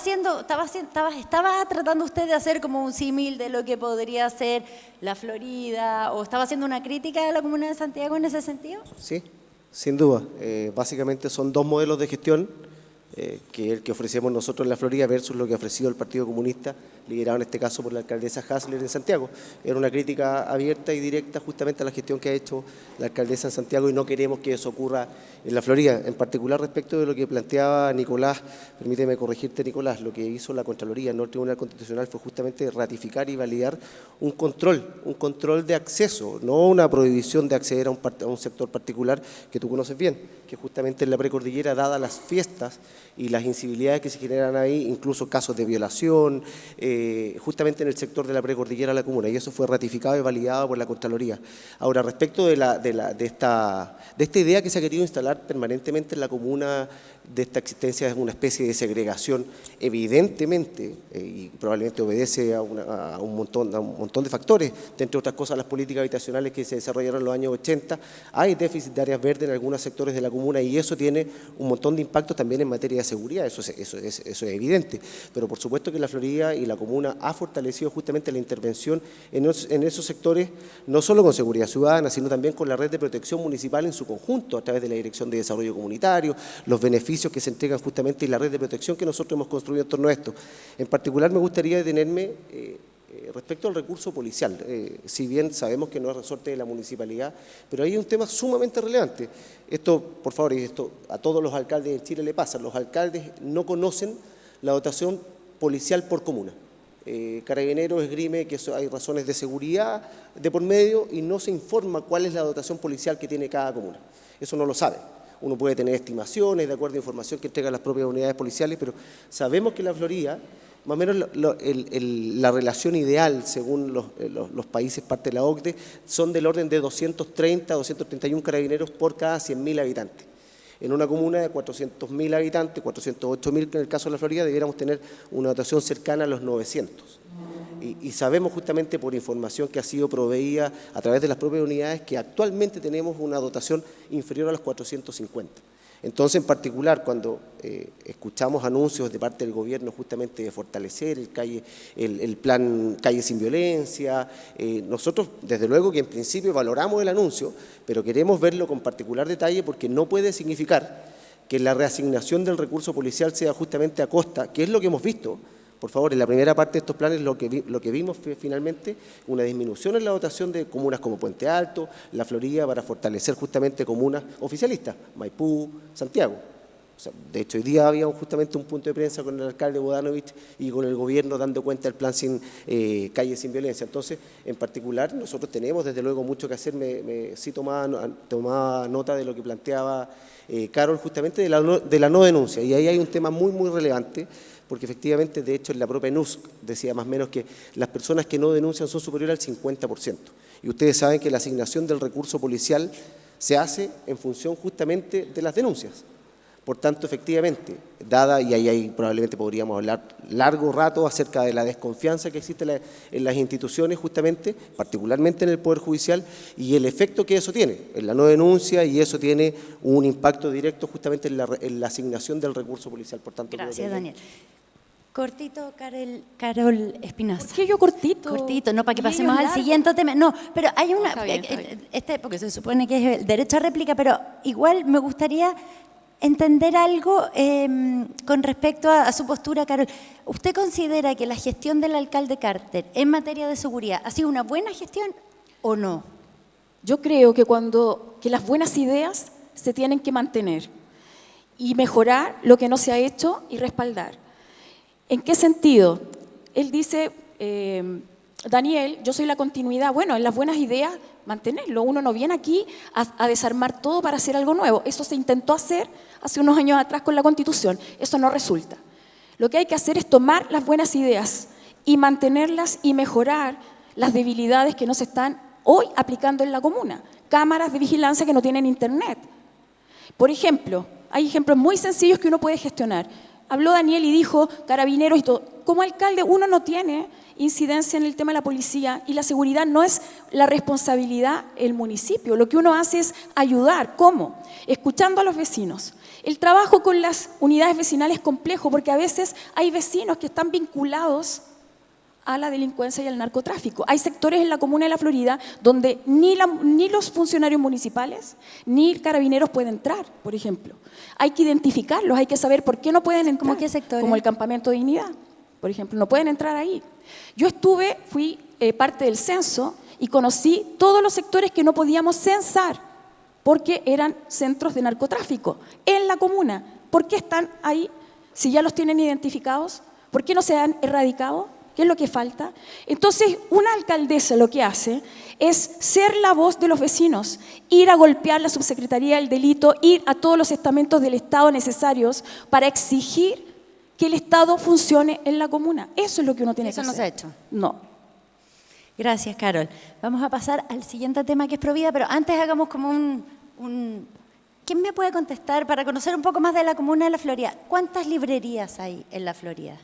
tratando usted de hacer como un símil de lo que podría ser la Florida o estaba haciendo una crítica a la comuna de Santiago en ese sentido? Sí, sin duda. Básicamente son dos modelos de gestión que el que ofrecemos nosotros en la Florida versus lo que ha ofrecido el Partido Comunista, liderado en este caso por la alcaldesa Hasler en Santiago. Era una crítica abierta y directa justamente a la gestión que ha hecho la alcaldesa en Santiago y no queremos que eso ocurra en la Florida. En particular respecto de lo que planteaba Nicolás, permíteme corregirte Nicolás, lo que hizo la Contraloría, no el Tribunal Constitucional, fue justamente ratificar y validar un control de acceso, no una prohibición de acceder a un sector particular que tú conoces bien, que justamente en la precordillera, dadas las fiestas y las incivilidades que se generan ahí, incluso casos de violación, justamente en el sector de la precordillera de la comuna, y eso fue ratificado y validado por la Contraloría. Ahora, respecto de esta idea que se ha querido instalar permanentemente en la comuna, de esta existencia de una especie de segregación, evidentemente, y probablemente obedece a un montón de factores, entre otras cosas las políticas habitacionales que se desarrollaron en los años 80, hay déficit de áreas verdes en algunos sectores de la comuna y eso tiene un montón de impactos también en materia de seguridad, eso es evidente, pero por supuesto que la Florida y la comuna ha fortalecido justamente la intervención en esos sectores, no solo con seguridad ciudadana, sino también con la red de protección municipal en su conjunto, a través de la Dirección de Desarrollo Comunitario, los beneficios que se entregan justamente y la red de protección que nosotros hemos construido en torno a esto. En particular me gustaría detenerme respecto al recurso policial, si bien sabemos que no es resorte de la municipalidad, pero hay un tema sumamente relevante. Esto, por favor, y esto a todos los alcaldes en Chile le pasa, los alcaldes no conocen la dotación policial por comuna. Carabineros esgrime que hay razones de seguridad de por medio y no se informa cuál es la dotación policial que tiene cada comuna. Eso no lo sabe. Uno puede tener estimaciones de acuerdo a información que entregan las propias unidades policiales, pero sabemos que la Florida, más o menos la relación ideal, según los países parte de la OCDE, son del orden de 230 a 231 carabineros por cada 100.000 habitantes. En una comuna de 400.000 habitantes, 408.000 en el caso de la Florida, debiéramos tener una dotación cercana a los 900. Y sabemos justamente por información que ha sido proveída a través de las propias unidades que actualmente tenemos una dotación inferior a los 450. Entonces, en particular, cuando escuchamos anuncios de parte del gobierno justamente de fortalecer el plan Calle Sin Violencia, nosotros desde luego que en principio valoramos el anuncio, pero queremos verlo con particular detalle porque no puede significar que la reasignación del recurso policial sea justamente a costa, que es lo que hemos visto. Por favor, en la primera parte de estos planes lo que vimos fue finalmente una disminución en la dotación de comunas como Puente Alto, La Florida, para fortalecer justamente comunas oficialistas, Maipú, Santiago. O sea, de hecho, hoy día había justamente un punto de prensa con el alcalde Bodanovich y con el gobierno dando cuenta del plan Calle Sin Violencia. Entonces, en particular, nosotros tenemos desde luego mucho que hacer. Sí tomaba nota de lo que planteaba Carol justamente de la no denuncia. Y ahí hay un tema muy, muy relevante, porque efectivamente, de hecho, en la propia NUSC decía más o menos que las personas que no denuncian son superiores al 50%. Y ustedes saben que la asignación del recurso policial se hace en función justamente de las denuncias. Por tanto, efectivamente, dada, y ahí probablemente podríamos hablar largo rato acerca de la desconfianza que existe en las instituciones justamente, particularmente en el Poder Judicial, y el efecto que eso tiene en la no denuncia, y eso tiene un impacto directo justamente en la asignación del recurso policial. Por tanto, gracias, Daniel. Cortito, Carol Espinosa. ¿Por qué yo cortito? Cortito, no, para que ¿Y pasemos ellos al largo? siguiente tema. No, pero hay una... Está bien, está bien. Porque se supone que es el derecho a réplica, pero igual me gustaría entender algo con respecto a su postura, Carol. ¿Usted considera que la gestión del alcalde Carter en materia de seguridad ha sido una buena gestión o no? Yo creo que las buenas ideas se tienen que mantener y mejorar lo que no se ha hecho y respaldar. ¿En qué sentido? Él dice, Daniel, yo soy la continuidad. Bueno, en las buenas ideas, mantenerlo. Uno no viene aquí a desarmar todo para hacer algo nuevo. Eso se intentó hacer hace unos años atrás con la Constitución. Eso no resulta. Lo que hay que hacer es tomar las buenas ideas y mantenerlas y mejorar las debilidades que no se están hoy aplicando en la comuna. Cámaras de vigilancia que no tienen internet. Por ejemplo, hay ejemplos muy sencillos que uno puede gestionar. Habló Daniel y dijo, carabineros y todo. Como alcalde uno no tiene incidencia en el tema de la policía y la seguridad no es la responsabilidad del municipio. Lo que uno hace es ayudar. ¿Cómo? Escuchando a los vecinos. El trabajo con las unidades vecinales es complejo porque a veces hay vecinos que están vinculados a la delincuencia y al narcotráfico. Hay sectores en la comuna de La Florida donde ni los funcionarios municipales ni carabineros pueden entrar, por ejemplo. Hay que identificarlos, hay que saber por qué no pueden entrar. ¿Cómo qué sectores? Como el Campamento de Dignidad, por ejemplo, no pueden entrar ahí. Yo fui parte del censo y conocí todos los sectores que no podíamos censar porque eran centros de narcotráfico en la comuna. ¿Por qué están ahí si ya los tienen identificados? ¿Por qué no se han erradicado? ¿Qué es lo que falta? Entonces, una alcaldesa lo que hace es ser la voz de los vecinos, ir a golpear la subsecretaría del delito, ir a todos los estamentos del Estado necesarios para exigir que el Estado funcione en la comuna. Eso es lo que uno tiene que hacer. Eso no se ha hecho. No. Gracias, Carol. Vamos a pasar al siguiente tema, que es Provida, pero antes hagamos como ¿Quién me puede contestar para conocer un poco más de la comuna de La Florida? ¿Cuántas librerías hay en La Florida?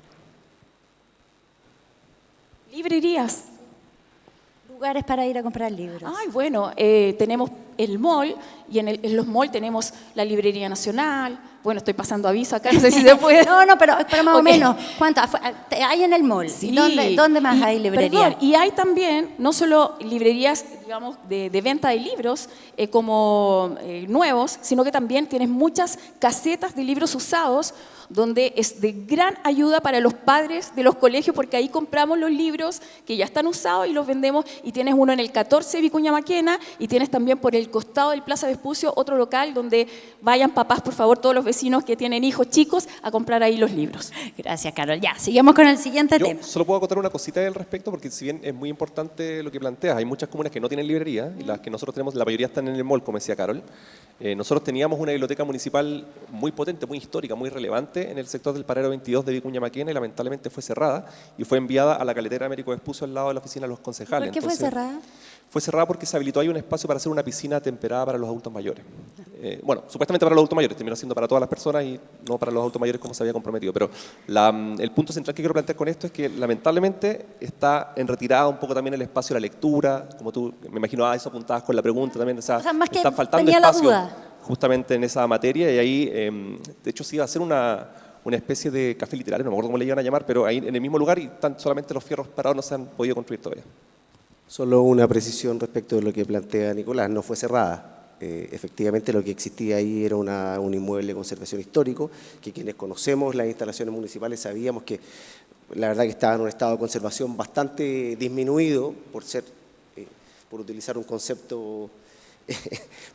Librerías. Lugares para ir a comprar libros. Ay, bueno, tenemos el mall y en los malls tenemos la Librería Nacional. Bueno, estoy pasando aviso acá, no sé si se puede. No, pero más o Ok. menos. ¿Cuántas hay en el mall? Sí. ¿Y dónde más hay librerías? Perdón, y hay también, no solo librerías, digamos, de venta de libros como nuevos, sino que también tienes muchas casetas de libros usados, donde es de gran ayuda para los padres de los colegios, porque ahí compramos los libros que ya están usados y los vendemos, y tienes uno en el 14 de Vicuña Maquena, y tienes también por el costado del Plaza Vespucio otro local donde vayan papás, por favor, todos los vecinos que tienen hijos chicos, a comprar ahí los libros. Gracias, Carol. Ya, sigamos con el siguiente Yo tema. solo puedo acotar una cosita al respecto, porque si bien es muy importante lo que planteas, hay muchas comunas que no tienen librería, y las que nosotros tenemos, la mayoría están en el mall, como decía Carol. Nosotros teníamos una biblioteca municipal muy potente, muy histórica, muy relevante en el sector del Paradero 22 de Vicuña Maquena, y lamentablemente fue cerrada y fue enviada a la caletera Américo Vespucio al lado de la oficina de los concejales. ¿Por qué fue cerrada? Fue cerrada porque se habilitó ahí un espacio para hacer una piscina temperada para los adultos mayores. Bueno, supuestamente para los adultos mayores, terminó siendo para todas las personas y no para los adultos mayores como se había comprometido. Pero el punto central que quiero plantear con esto es que lamentablemente está en retirada un poco también el espacio de la lectura, como tú, me imagino, a eso apuntabas con la pregunta también. O sea, más que están faltando tenía la espacio duda. justamente en esa materia, y ahí, de hecho, se iba a hacer una especie de café literario, no me acuerdo cómo le iban a llamar, pero ahí en el mismo lugar, y están solamente los fierros parados, no se han podido construir todavía. Solo una precisión respecto de lo que plantea Nicolás, no fue cerrada. Efectivamente lo que existía ahí era un inmueble de conservación histórico, que quienes conocemos las instalaciones municipales sabíamos que la verdad que estaba en un estado de conservación bastante disminuido, por utilizar un concepto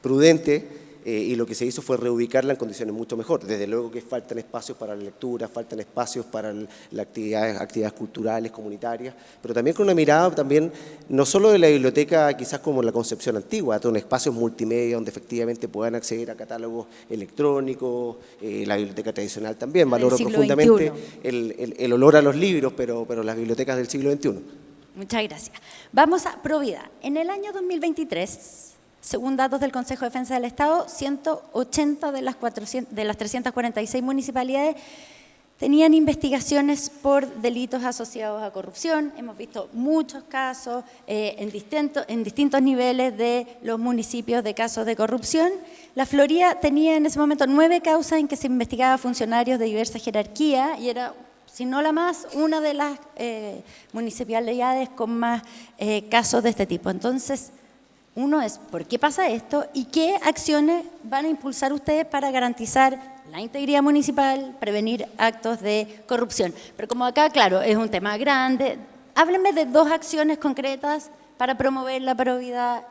prudente, y lo que se hizo fue reubicarla en condiciones mucho mejores. Desde luego que faltan espacios para la lectura, faltan espacios para las actividades culturales, comunitarias, pero también con una mirada también, no solo de la biblioteca quizás como la concepción antigua, con espacios multimedia donde efectivamente puedan acceder a catálogos electrónicos, la biblioteca tradicional también. Valoro profundamente el olor a los libros, pero las bibliotecas del siglo XXI. Muchas gracias. Vamos a Provida. En el año 2023, según datos del Consejo de Defensa del Estado, 180 de las 346 municipalidades tenían investigaciones por delitos asociados a corrupción. Hemos visto muchos casos en distintos niveles de los municipios de casos de corrupción. La Florida tenía en ese momento 9 causas en que se investigaba a funcionarios de diversa jerarquía, y era, si no la más, una de las municipalidades con más casos de este tipo. Entonces, uno es, ¿por qué pasa esto? ¿Y qué acciones van a impulsar ustedes para garantizar la integridad municipal, prevenir actos de corrupción? Pero como acá, claro, es un tema grande, háblenme de 2 acciones concretas para promover la probidad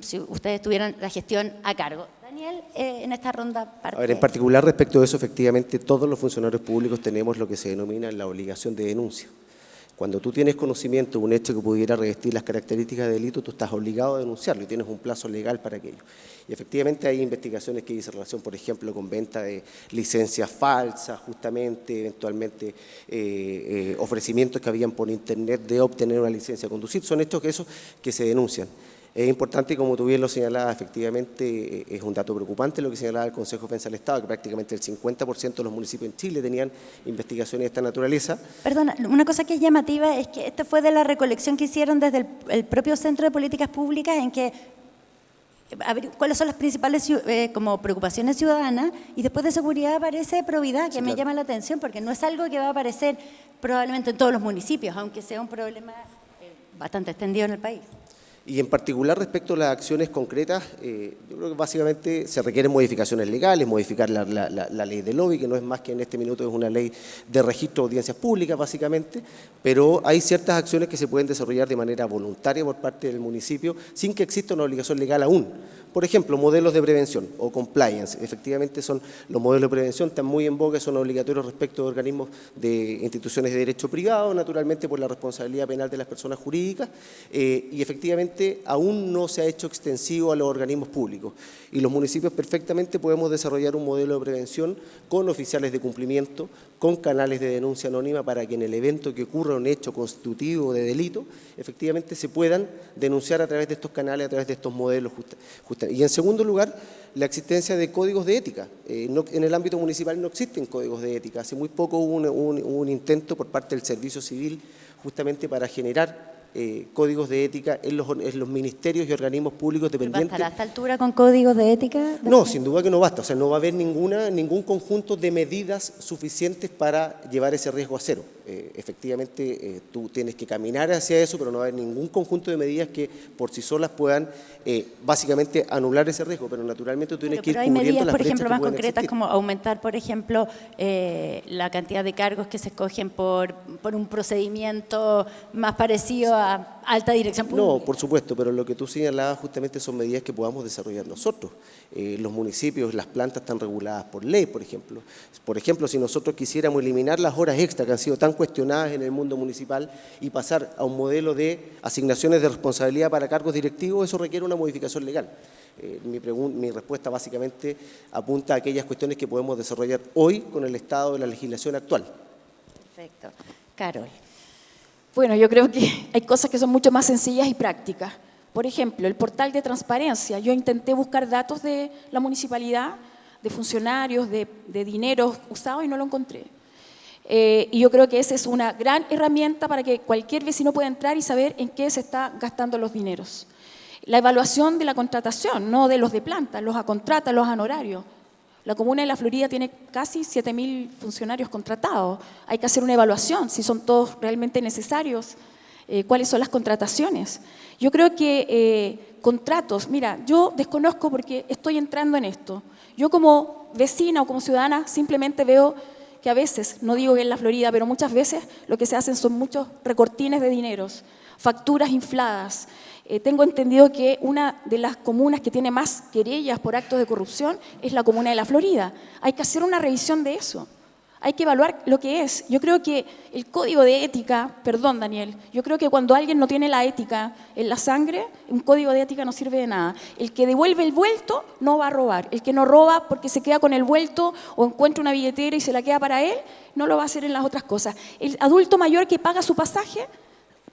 si ustedes tuvieran la gestión a cargo. Daniel, en esta ronda parte. A ver, en particular respecto de eso, efectivamente, todos los funcionarios públicos tenemos lo que se denomina la obligación de denuncia. Cuando tú tienes conocimiento de un hecho que pudiera revestir las características de delito, tú estás obligado a denunciarlo y tienes un plazo legal para aquello. Y efectivamente hay investigaciones que dicen relación, por ejemplo, con venta de licencias falsas, justamente, eventualmente ofrecimientos que habían por internet de obtener una licencia de conducir. Son hechos que se denuncian. Es importante, como tú bien lo señalabas, efectivamente es un dato preocupante lo que señalaba el Consejo de Defensa del Estado, que prácticamente el 50% de los municipios en Chile tenían investigaciones de esta naturaleza. Perdona, una cosa que es llamativa es que este fue de la recolección que hicieron desde el propio Centro de Políticas Públicas, en que a ver cuáles son las principales como preocupaciones ciudadanas, y después de seguridad aparece probidad, que me llama la atención, porque no es algo que va a aparecer probablemente en todos los municipios, aunque sea un problema bastante extendido en el país. Y en particular respecto a las acciones concretas, yo creo que básicamente se requieren modificaciones legales, modificar la ley del lobby, que no es más que en este minuto es una ley de registro de audiencias públicas básicamente, pero hay ciertas acciones que se pueden desarrollar de manera voluntaria por parte del municipio sin que exista una obligación legal aún. Por ejemplo, modelos de prevención o compliance. Efectivamente son los modelos de prevención, están muy en boga, son obligatorios respecto de organismos de instituciones de derecho privado, naturalmente por la responsabilidad penal de las personas jurídicas, y efectivamente aún no se ha hecho extensivo a los organismos públicos. Y los municipios perfectamente podemos desarrollar un modelo de prevención con oficiales de cumplimiento, con canales de denuncia anónima para que en el evento que ocurra un hecho constitutivo de delito, efectivamente se puedan denunciar a través de estos canales, a través de estos modelos. Y en segundo lugar, la existencia de códigos de ética. En el ámbito municipal no existen códigos de ética. Hace muy poco hubo un intento por parte del Servicio Civil justamente para generar códigos de ética en los ministerios y organismos públicos dependientes. ¿Bastará a esta altura con códigos de ética? No, sin duda que no basta. O sea, no va a haber ningún conjunto de medidas suficientes para llevar ese riesgo a cero. Efectivamente, tú tienes que caminar hacia eso, pero no va a haber ningún conjunto de medidas que por sí solas puedan básicamente anular ese riesgo. Pero naturalmente tú tienes que ir cubriendo las brechas. Pero hay medidas, por ejemplo, más pueden concretas, existir. como aumentar, por ejemplo, la cantidad de cargos que se escogen por un procedimiento más parecido a alta dirección pública. No, por supuesto, pero lo que tú señalabas justamente son medidas que podamos desarrollar nosotros. Los municipios, las plantas están reguladas por ley, por ejemplo. Por ejemplo, si nosotros quisiéramos eliminar las horas extra que han sido tan cuestionadas en el mundo municipal y pasar a un modelo de asignaciones de responsabilidad para cargos directivos, eso requiere una modificación legal. Mi respuesta básicamente apunta a aquellas cuestiones que podemos desarrollar hoy con el estado de la legislación actual. Perfecto. Carol. Bueno, yo creo que hay cosas que son mucho más sencillas y prácticas. Por ejemplo, el portal de transparencia. Yo intenté buscar datos de la municipalidad, de funcionarios, de dinero usado y no lo encontré. Y yo creo que esa es una gran herramienta para que cualquier vecino pueda entrar y saber en qué se está gastando los dineros. La evaluación de la contratación, no de los de planta, los a contrata, los honorarios. La comuna de La Florida tiene casi 7.000 funcionarios contratados. Hay que hacer una evaluación, si son todos realmente necesarios, cuáles son las contrataciones. Yo creo que contratos, mira, yo desconozco porque estoy entrando en esto. Yo como vecina o como ciudadana simplemente veo que a veces, no digo que en La Florida, pero muchas veces lo que se hacen son muchos recortines de dineros, facturas infladas. Tengo entendido que una de las comunas que tiene más querellas por actos de corrupción es la comuna de La Florida. Hay que hacer una revisión de eso. Hay que evaluar lo que es. Yo creo que el código de ética, perdón Daniel, yo creo que cuando alguien no tiene la ética en la sangre, un código de ética no sirve de nada. El que devuelve el vuelto no va a robar. El que no roba porque se queda con el vuelto o encuentra una billetera y se la queda para él, no lo va a hacer en las otras cosas. El adulto mayor que paga su pasaje,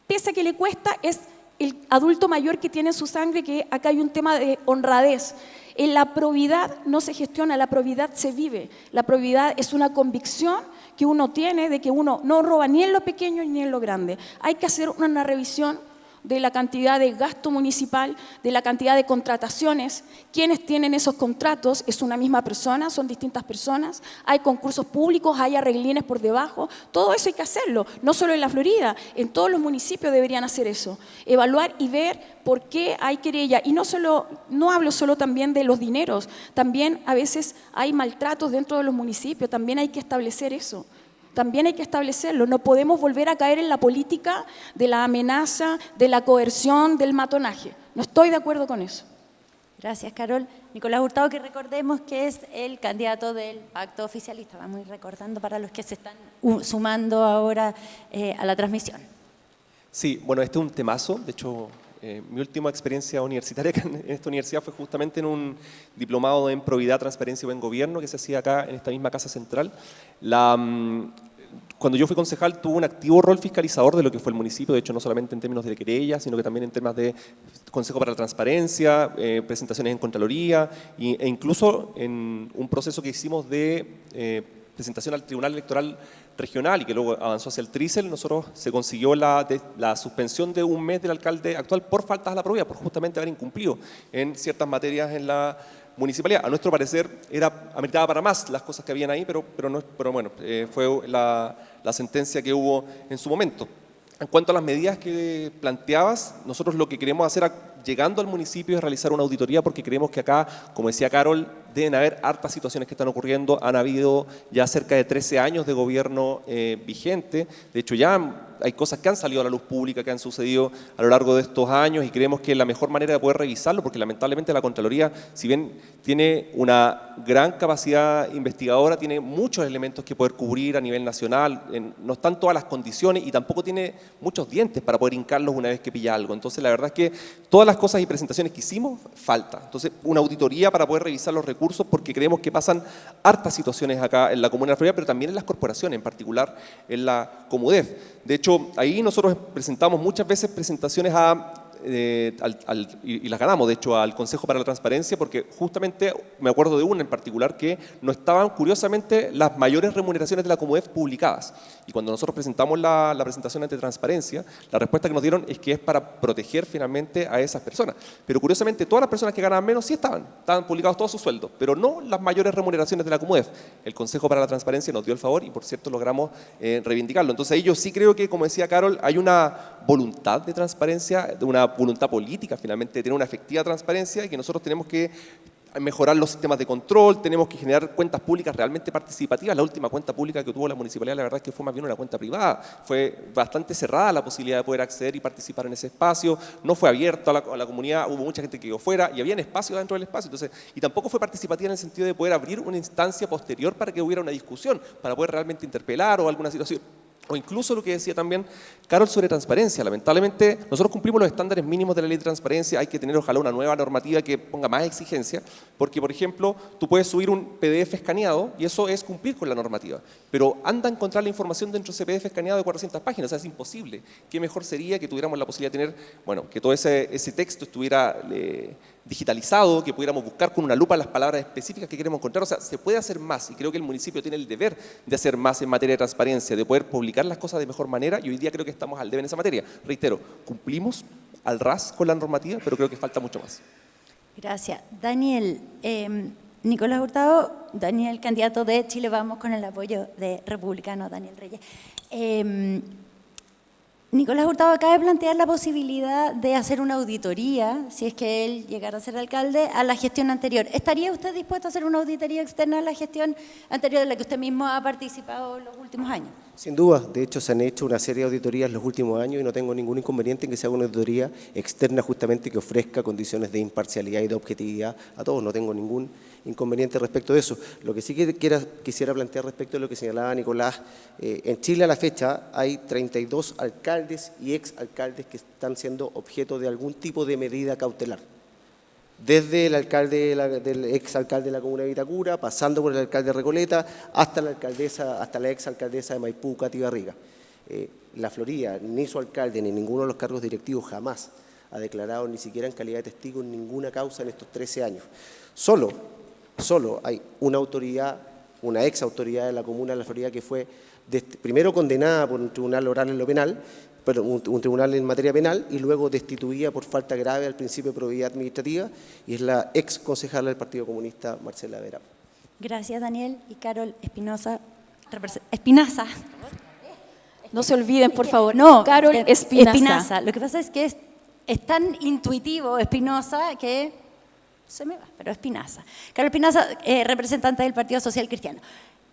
pese a que le cuesta, es el adulto mayor que tiene en su sangre, que acá hay un tema de honradez. En la probidad no se gestiona, la probidad se vive. La probidad es una convicción que uno tiene de que uno no roba ni en lo pequeño ni en lo grande. Hay que hacer una revisión de la cantidad de gasto municipal, de la cantidad de contrataciones. ¿Quiénes tienen esos contratos? ¿Es una misma persona? ¿Son distintas personas? ¿Hay concursos públicos? ¿Hay arreglines por debajo? Todo eso hay que hacerlo, no solo en La Florida, en todos los municipios deberían hacer eso. Evaluar y ver por qué hay querella. Y no hablo solo también de los dineros, también a veces hay maltratos dentro de los municipios, también hay que establecer eso. También hay que establecerlo. No podemos volver a caer en la política de la amenaza, de la coerción, del matonaje. No estoy de acuerdo con eso. Gracias, Carol. Nicolás Hurtado, que recordemos que es el candidato del pacto oficialista. Vamos a ir recordando para los que se están sumando ahora a la transmisión. Sí, bueno, este es un temazo. De hecho, mi última experiencia universitaria en esta universidad fue justamente en un diplomado en probidad, transparencia y buen gobierno que se hacía acá en esta misma Casa Central. Cuando yo fui concejal tuve un activo rol fiscalizador de lo que fue el municipio, de hecho no solamente en términos de querella, sino que también en temas de Consejo para la Transparencia, presentaciones en Contraloría e incluso en un proceso que hicimos de presentación al Tribunal Electoral regional y que luego avanzó hacia el trícel, nosotros se consiguió la suspensión de un mes del alcalde actual por faltas a la probidad, por justamente haber incumplido en ciertas materias en la municipalidad. A nuestro parecer ameritaba para más las cosas que habían ahí, pero bueno, fue la sentencia que hubo en su momento. En cuanto a las medidas que planteabas, nosotros lo que queremos hacer llegando al municipio es realizar una auditoría porque creemos que acá, como decía Carol, deben haber hartas situaciones que están ocurriendo. Han habido ya cerca de 13 años de gobierno vigente. De hecho, ya hay cosas que han salido a la luz pública, que han sucedido a lo largo de estos años y creemos que la mejor manera de poder revisarlo, porque lamentablemente la Contraloría, si bien tiene una gran capacidad investigadora, tiene muchos elementos que poder cubrir a nivel nacional, no están todas las condiciones y tampoco tiene muchos dientes para poder hincarlos una vez que pilla algo. Entonces, la verdad es que todas las cosas y presentaciones que hicimos, falta. Entonces, una auditoría para poder revisar los recursos, porque creemos que pasan hartas situaciones acá en la Comuna de la Florida, pero también en las corporaciones, en particular en la Comudef. De hecho, ahí nosotros presentamos muchas veces presentaciones y las ganamos, de hecho, al Consejo para la Transparencia, porque justamente me acuerdo de una en particular que no estaban, curiosamente, las mayores remuneraciones de la Comudef publicadas. Y cuando nosotros presentamos la presentación ante Transparencia, la respuesta que nos dieron es que es para proteger finalmente a esas personas. Pero curiosamente, todas las personas que ganaban menos sí estaban publicados todos sus sueldos, pero no las mayores remuneraciones de la Comudef. El Consejo para la Transparencia nos dio el favor y, por cierto, logramos reivindicarlo. Entonces, ahí yo sí creo que, como decía Carol, hay una voluntad de transparencia, de una voluntad política finalmente de tener una efectiva transparencia y que nosotros tenemos que mejorar los sistemas de control, tenemos que generar cuentas públicas realmente participativas. La última cuenta pública que tuvo la municipalidad, la verdad es que fue más bien una cuenta privada, fue bastante cerrada la posibilidad de poder acceder y participar en ese espacio, no fue abierto a la comunidad, hubo mucha gente que quedó fuera y había espacio dentro del espacio, entonces, y tampoco fue participativa en el sentido de poder abrir una instancia posterior para que hubiera una discusión, para poder realmente interpelar o alguna situación. O incluso lo que decía también Carol sobre transparencia. Lamentablemente, nosotros cumplimos los estándares mínimos de la ley de transparencia. Hay que tener, ojalá, una nueva normativa que ponga más exigencia, porque, por ejemplo, tú puedes subir un PDF escaneado y eso es cumplir con la normativa. Pero anda a encontrar la información dentro de ese PDF escaneado de 400 páginas. O sea, es imposible. ¿Qué mejor sería que tuviéramos la posibilidad de tener, bueno, que todo ese texto estuviera digitalizado, que pudiéramos buscar con una lupa las palabras específicas que queremos encontrar? O sea, se puede hacer más y creo que el municipio tiene el deber de hacer más en materia de transparencia, de poder publicar las cosas de mejor manera y hoy día creo que estamos al debe en esa materia. Reitero, cumplimos al ras con la normativa, pero creo que falta mucho más. Gracias. Daniel, Nicolás Hurtado, Daniel, candidato de Chile Vamos con el apoyo de republicano Daniel Reyes. Nicolás Hurtado acaba de plantear la posibilidad de hacer una auditoría, si es que él llegara a ser alcalde, a la gestión anterior. ¿Estaría usted dispuesto a hacer una auditoría externa a la gestión anterior de la que usted mismo ha participado en los últimos años? Sin duda, de hecho se han hecho una serie de auditorías en los últimos años y no tengo ningún inconveniente en que se haga una auditoría externa justamente que ofrezca condiciones de imparcialidad y de objetividad a todos, no tengo ningún inconveniente respecto de eso. Lo que sí quisiera plantear respecto a lo que señalaba Nicolás, en Chile a la fecha hay 32 alcaldes y exalcaldes que están siendo objeto de algún tipo de medida cautelar. Desde el del exalcalde de la comuna de Vitacura, pasando por el alcalde de Recoleta, hasta la exalcaldesa de Maipú, Katy Barriga. La Florida, ni su alcalde, ni ninguno de los cargos directivos jamás ha declarado ni siquiera en calidad de testigo en ninguna causa en estos 13 años. Solo hay una autoridad, una exautoridad de la comuna de la Florida que fue primero condenada por un tribunal oral en lo penal, pero un tribunal en materia penal, y luego destituida por falta grave al principio de probidad administrativa, y es la ex concejala del Partido Comunista, Marcela Vera. Gracias, Daniel. Y Carol Espinaza. No se olviden, por favor. No, Carol Espinaza. Lo que pasa es que es tan intuitivo Espinosa que se me va, pero Espinaza. Carol Espinaza, representante del Partido Social Cristiano.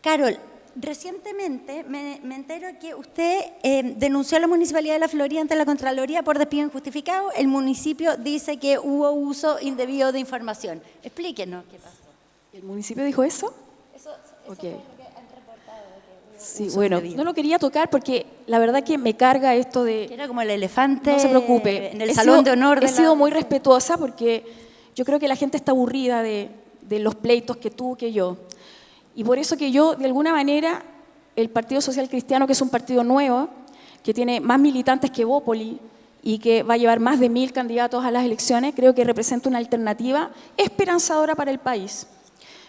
Carol, recientemente me entero que usted denunció a la Municipalidad de La Florida ante la Contraloría por despido injustificado. El municipio dice que hubo uso indebido de información. Explíquenos qué pasó. ¿El municipio dijo eso? Eso Okay. fue lo que han reportado. Que Sí, uso bueno, indebido. no lo quería tocar porque la verdad que me carga esto de... Era como el elefante. No se preocupe. En el salón de honor. He sido muy respetuosa porque yo creo que la gente está aburrida de los pleitos que tú, que yo. Y por eso que yo, de alguna manera, el Partido Social Cristiano, que es un partido nuevo, que tiene más militantes que Bópoli y que va a llevar más de 1000 candidatos a las elecciones, creo que representa una alternativa esperanzadora para el país.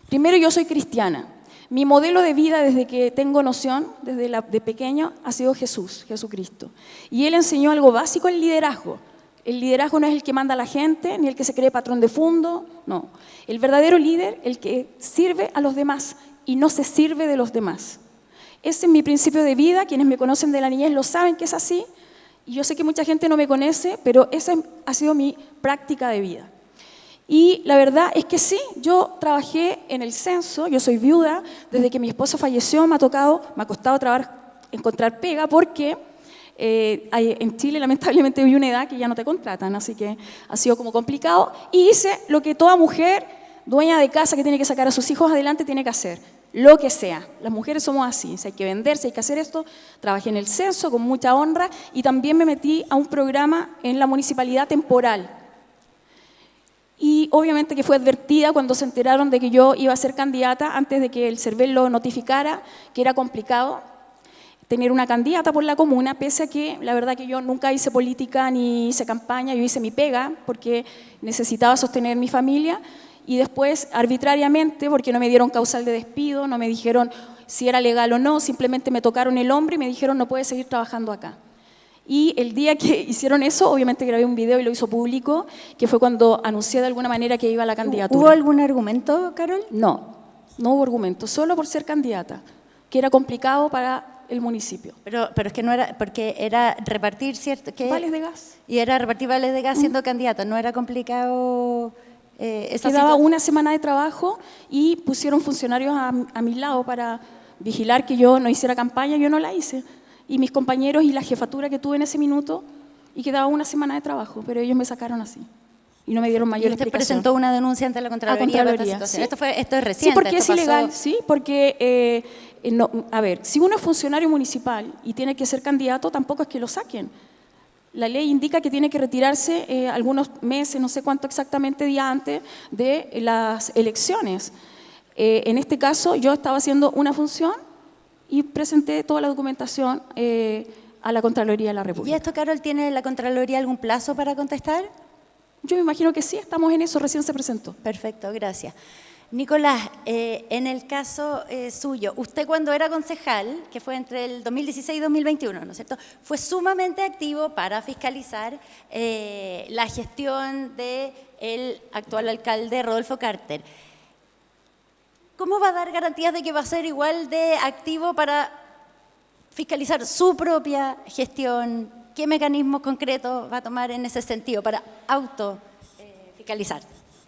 Primero, yo soy cristiana. Mi modelo de vida desde que tengo noción, de pequeño, ha sido Jesús, Jesucristo. Y Él enseñó algo básico, el liderazgo. El liderazgo no es el que manda a la gente, ni el que se cree patrón de fondo, no. El verdadero líder, el que sirve a los demás y no se sirve de los demás. Ese es mi principio de vida, quienes me conocen de la niñez lo saben que es así, y yo sé que mucha gente no me conoce, pero esa ha sido mi práctica de vida. Y la verdad es que sí, yo trabajé en el censo, yo soy viuda, desde que mi esposo falleció me ha costado encontrar pega porque en Chile lamentablemente hay una edad que ya no te contratan, así que ha sido como complicado. Y hice lo que toda mujer, dueña de casa que tiene que sacar a sus hijos adelante, tiene que hacer, lo que sea. Las mujeres somos así, si hay que vender, si hay que hacer esto. Trabajé en el censo con mucha honra y también me metí a un programa en la municipalidad temporal. Y obviamente que fue advertida cuando se enteraron de que yo iba a ser candidata antes de que el CERVEL lo notificara, que era complicado tener una candidata por la comuna, pese a que la verdad que yo nunca hice política ni hice campaña, yo hice mi pega porque necesitaba sostener mi familia y después arbitrariamente, porque no me dieron causal de despido, no me dijeron si era legal o no, simplemente me tocaron el hombro y me dijeron no puedes seguir trabajando acá. Y el día que hicieron eso, obviamente grabé un video y lo hizo público, que fue cuando anuncié de alguna manera que iba a la candidatura. ¿Hubo algún argumento, Carol? No, no hubo argumento, solo por ser candidata, que era complicado para el municipio. Pero es que no era, porque era repartir, ¿cierto? Vales de gas. Y era repartir vales de gas siendo candidata, ¿no era complicado esa Quedaba situación? una semana de trabajo y pusieron funcionarios a mi lado para vigilar que yo no hiciera campaña, yo no la hice. Y mis compañeros y la jefatura que tuve en ese minuto, y quedaba una semana de trabajo, pero ellos me sacaron así. Y no me dieron mayor ¿Y usted explicación. presentó una denuncia ante la Contraloría por esta situación? Sí. Esto es reciente. Sí, porque esto es ilegal, pasó... sí, porque, a ver, si uno es funcionario municipal y tiene que ser candidato, tampoco es que lo saquen. La ley indica que tiene que retirarse algunos meses, no sé cuánto exactamente, día antes de las elecciones. En este caso, yo estaba haciendo una función y presenté toda la documentación a la Contraloría de la República. ¿Y esto, Carol, tiene la Contraloría algún plazo para contestar? Yo me imagino que sí, estamos en eso, recién se presentó. Perfecto, gracias. Nicolás, en el caso suyo, usted cuando era concejal, que fue entre el 2016 y 2021, ¿no es cierto?, fue sumamente activo para fiscalizar la gestión del actual alcalde Rodolfo Carter. ¿Cómo va a dar garantías de que va a ser igual de activo para fiscalizar su propia gestión? ¿Qué mecanismos concretos va a tomar en ese sentido para autofiscalizar?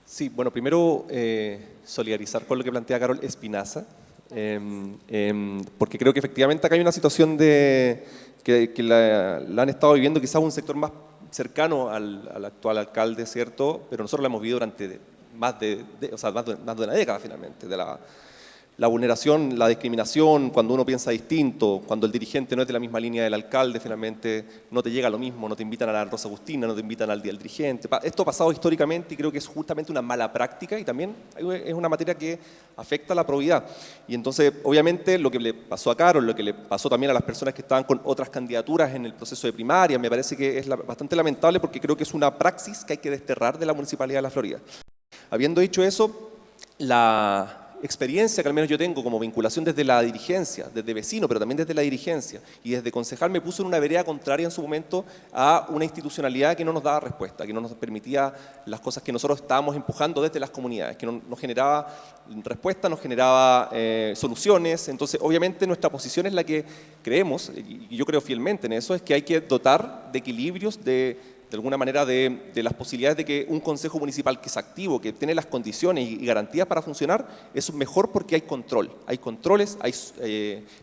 Sí, bueno, primero solidarizar con lo que plantea Carol Espinaza, porque creo que efectivamente acá hay una situación que la han estado viviendo quizás un sector más cercano al actual alcalde, ¿cierto? Pero nosotros la hemos vivido durante más de una década finalmente, de la vulneración, la discriminación, cuando uno piensa distinto, cuando el dirigente no es de la misma línea del alcalde, finalmente no te llega lo mismo, no te invitan a la Rosa Agustina, no te invitan al Día del Dirigente. Esto ha pasado históricamente y creo que es justamente una mala práctica y también es una materia que afecta a la probidad. Y entonces, obviamente, lo que le pasó a Carol, lo que le pasó también a las personas que estaban con otras candidaturas en el proceso de primaria, me parece que es bastante lamentable porque creo que es una praxis que hay que desterrar de la Municipalidad de La Florida. Habiendo dicho eso, la experiencia que al menos yo tengo como vinculación desde la dirigencia, desde vecino, pero también desde la dirigencia y desde concejal me puso en una vereda contraria en su momento a una institucionalidad que no nos daba respuesta, que no nos permitía las cosas que nosotros estábamos empujando desde las comunidades, que no nos generaba respuesta, nos generaba soluciones. Entonces, obviamente, nuestra posición es la que creemos, y yo creo fielmente en eso, es que hay que dotar de equilibrios de alguna manera de las posibilidades de que un consejo municipal que es activo, que tiene las condiciones y garantías para funcionar, es mejor porque hay control. Hay controles, hay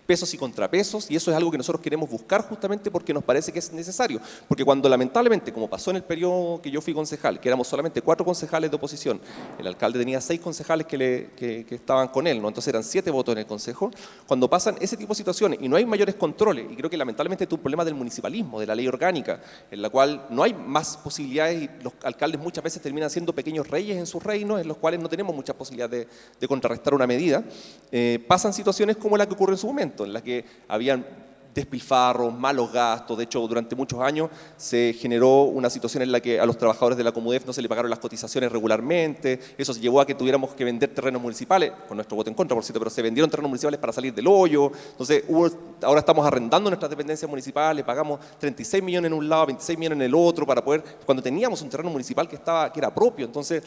pesos y contrapesos, y eso es algo que nosotros queremos buscar justamente porque nos parece que es necesario. Porque cuando lamentablemente, como pasó en el periodo que yo fui concejal, que éramos solamente 4 concejales de oposición, el alcalde tenía 6 concejales que estaban con él, ¿no? Entonces eran 7 votos en el consejo, cuando pasan ese tipo de situaciones y no hay mayores controles, y creo que lamentablemente es un problema del municipalismo, de la ley orgánica, en la cual no hay más posibilidades y los alcaldes muchas veces terminan siendo pequeños reyes en sus reinos, en los cuales no tenemos muchas posibilidades de contrarrestar una medida. Pasan situaciones como la que ocurrió en su momento, en la que habían despilfarros, malos gastos. De hecho, durante muchos años se generó una situación en la que a los trabajadores de la Comudef no se le pagaron las cotizaciones regularmente. Eso se llevó a que tuviéramos que vender terrenos municipales, con nuestro voto en contra, por cierto, pero se vendieron terrenos municipales para salir del hoyo. Entonces, ahora estamos arrendando nuestras dependencias municipales, pagamos 36 millones en un lado, 26 millones en el otro, para poder, cuando teníamos un terreno municipal que era propio. Entonces,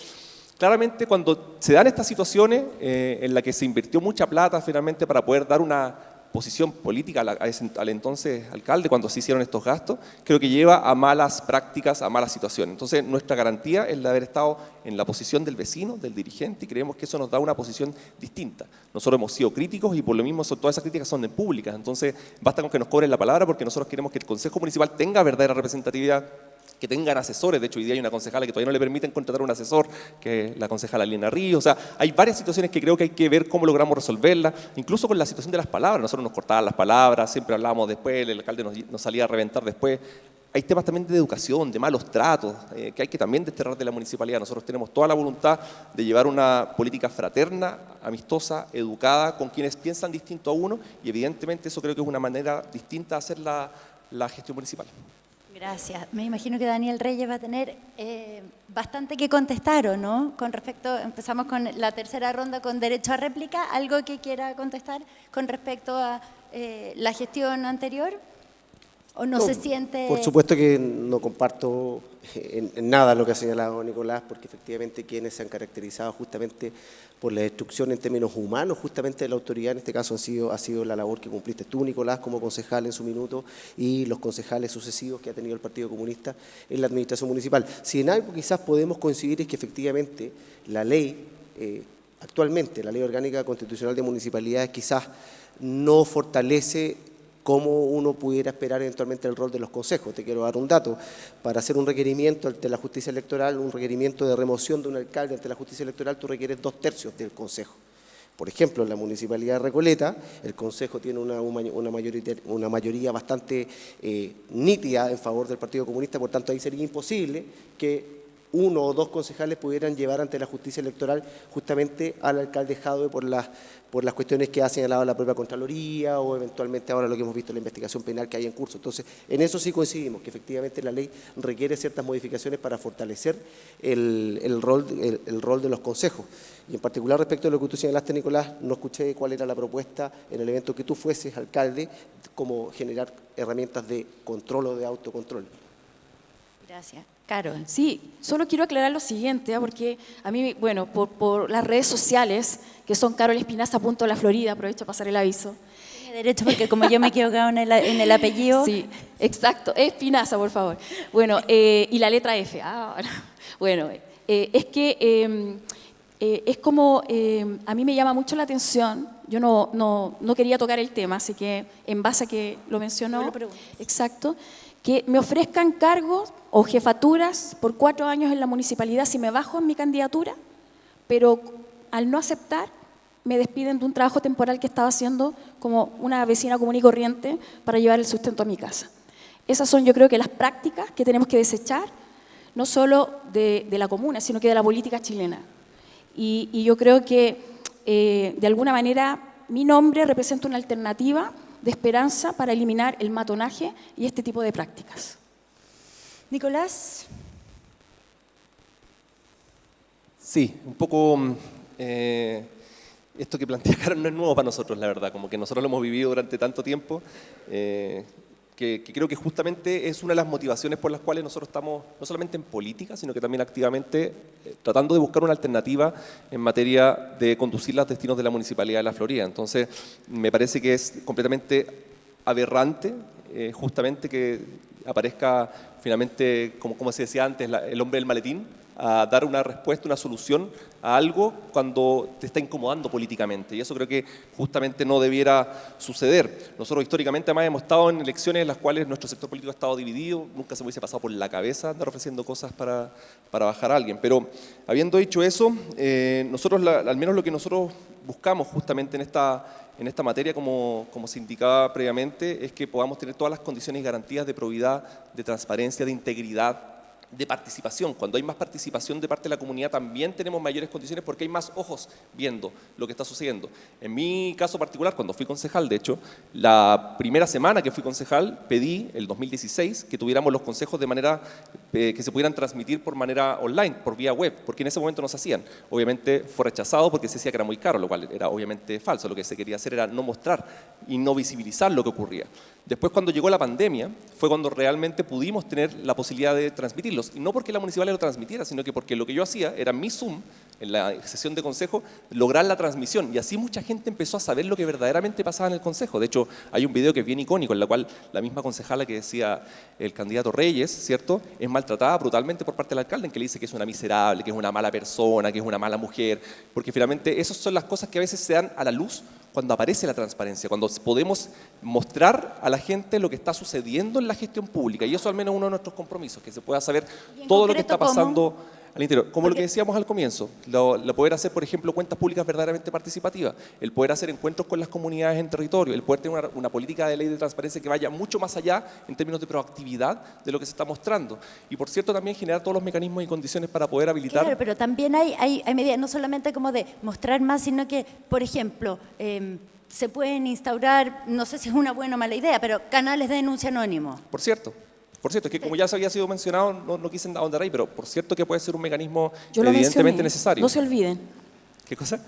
claramente, cuando se dan estas situaciones en las que se invirtió mucha plata finalmente para poder dar una posición política al entonces alcalde, cuando se hicieron estos gastos, creo que lleva a malas prácticas, a malas situaciones. Entonces, nuestra garantía es la de haber estado en la posición del vecino, del dirigente, y creemos que eso nos da una posición distinta. Nosotros hemos sido críticos y por lo mismo todas esas críticas son públicas. Entonces, basta con que nos cobren la palabra porque nosotros queremos que el Consejo Municipal tenga verdadera representatividad, que tengan asesores. De hecho, hoy día hay una concejala que todavía no le permiten contratar un asesor, que es la concejala Lina Ríos. O sea, hay varias situaciones que creo que hay que ver cómo logramos resolverlas, incluso con la situación de las palabras. Nosotros nos cortaban las palabras, siempre hablábamos después, el alcalde nos salía a reventar después. Hay temas también de educación, de malos tratos, que hay que también desterrar de la municipalidad. Nosotros tenemos toda la voluntad de llevar una política fraterna, amistosa, educada, con quienes piensan distinto a uno, y evidentemente eso creo que es una manera distinta de hacer la gestión municipal. Gracias. Me imagino que Daniel Reyes va a tener bastante que contestar, ¿o no? Con respecto, empezamos con la tercera ronda con derecho a réplica. ¿Algo que quiera contestar con respecto a la gestión anterior? ¿O no se siente...? Por supuesto que no comparto en nada lo que ha señalado Nicolás, porque efectivamente quienes se han caracterizado justamente por la destrucción en términos humanos justamente de la autoridad, en este caso ha sido la labor que cumpliste tú, Nicolás, como concejal en su minuto, y los concejales sucesivos que ha tenido el Partido Comunista en la administración municipal. Si en algo quizás podemos coincidir es que efectivamente la ley, actualmente la Ley Orgánica Constitucional de Municipalidades quizás no fortalece cómo uno pudiera esperar eventualmente el rol de los consejos. Te quiero dar un dato. Para hacer un requerimiento ante la justicia electoral, un requerimiento de remoción de un alcalde ante la justicia electoral, tú requieres 2/3 del consejo. Por ejemplo, en la Municipalidad de Recoleta, el consejo tiene una mayoría bastante nítida en favor del Partido Comunista, por tanto ahí sería imposible que uno o dos concejales pudieran llevar ante la justicia electoral justamente al alcalde Jadwe por las cuestiones que ha señalado la propia Contraloría o eventualmente ahora lo que hemos visto en la investigación penal que hay en curso. Entonces, en eso sí coincidimos, que efectivamente la ley requiere ciertas modificaciones para fortalecer el rol de los consejos. Y en particular respecto a lo que tú señalaste, Nicolás, no escuché cuál era la propuesta en el evento que tú fueses alcalde, como generar herramientas de control o de autocontrol. Gracias. Carol. Sí, solo quiero aclarar lo siguiente, porque a mí, bueno, por las redes sociales, que son carolespinaza.laflorida, aprovecho a pasar el aviso. Tiene derecho, porque como yo me he equivocado en el apellido. Sí, exacto, Espinaza, por favor. Bueno, y la letra F. Bueno, es que es como, a mí me llama mucho la atención, yo no quería tocar el tema, así que en base a que lo mencionó, exacto, que me ofrezcan cargos o jefaturas por 4 años en la municipalidad si me bajo en mi candidatura, pero al no aceptar me despiden de un trabajo temporal que estaba haciendo como una vecina común y corriente para llevar el sustento a mi casa. Esas son, yo creo, que las prácticas que tenemos que desechar, no solo de la comuna, sino que de la política chilena. Y yo creo que, de alguna manera, mi nombre representa una alternativa de esperanza para eliminar el matonaje y este tipo de prácticas. Nicolás. Sí, un poco esto que plantea Carol no es nuevo para nosotros, la verdad, como que nosotros lo hemos vivido durante tanto tiempo, que creo que justamente es una de las motivaciones por las cuales nosotros estamos no solamente en política, sino que también activamente tratando de buscar una alternativa en materia de conducir los destinos de la Municipalidad de La Florida. Entonces, me parece que es completamente aberrante justamente que aparezca finalmente, como se decía antes, el hombre del maletín, a dar una respuesta, una solución a algo cuando te está incomodando políticamente. Y eso creo que justamente no debiera suceder. Nosotros históricamente además hemos estado en elecciones en las cuales nuestro sector político ha estado dividido, nunca se me hubiese pasado por la cabeza andar ofreciendo cosas para bajar a alguien. Pero habiendo dicho eso, nosotros, al menos lo que nosotros buscamos justamente en esta materia, como se indicaba previamente, es que podamos tener todas las condiciones y garantías de probidad, de transparencia, de integridad de participación. Cuando hay más participación de parte de la comunidad también tenemos mayores condiciones porque hay más ojos viendo lo que está sucediendo. En mi caso particular, cuando fui concejal, de hecho, la primera semana que fui concejal pedí, el 2016, que tuviéramos los consejos de manera que se pudieran transmitir por manera online, por vía web, porque en ese momento no se hacían. Obviamente fue rechazado porque se decía que era muy caro, lo cual era obviamente falso. Lo que se quería hacer era no mostrar y no visibilizar lo que ocurría. Después, cuando llegó la pandemia, fue cuando realmente pudimos tener la posibilidad de transmitirlos. Y no porque la municipalidad lo transmitiera, sino que porque lo que yo hacía era mi Zoom, en la sesión de consejo, lograr la transmisión. Y así mucha gente empezó a saber lo que verdaderamente pasaba en el consejo. De hecho, hay un video que es bien icónico, en la cual la misma concejala que decía el candidato Reyes, ¿cierto?, es maltratada brutalmente por parte del alcalde, en que le dice que es una miserable, que es una mala persona, que es una mala mujer. Porque finalmente esas son las cosas que a veces se dan a la luz cuando aparece la transparencia, cuando podemos mostrar a la gente lo que está sucediendo en la gestión pública. Y eso al menos es uno de nuestros compromisos, que se pueda saber todo lo que está pasando al interior. Como lo que decíamos al comienzo, lo poder hacer, por ejemplo, cuentas públicas verdaderamente participativas, el poder hacer encuentros con las comunidades en territorio, el poder tener una política de ley de transparencia que vaya mucho más allá en términos de proactividad de lo que se está mostrando. Y por cierto, también generar todos los mecanismos y condiciones para poder habilitar. Claro, pero también hay medidas, no solamente como de mostrar más, sino que, por ejemplo, se pueden instaurar, no sé si es una buena o mala idea, pero canales de denuncia anónimo. Por cierto, es que como ya había sido mencionado, no quise ahondar ahí, pero por cierto que puede ser un mecanismo evidentemente necesario. No se olviden. ¿Qué cosa?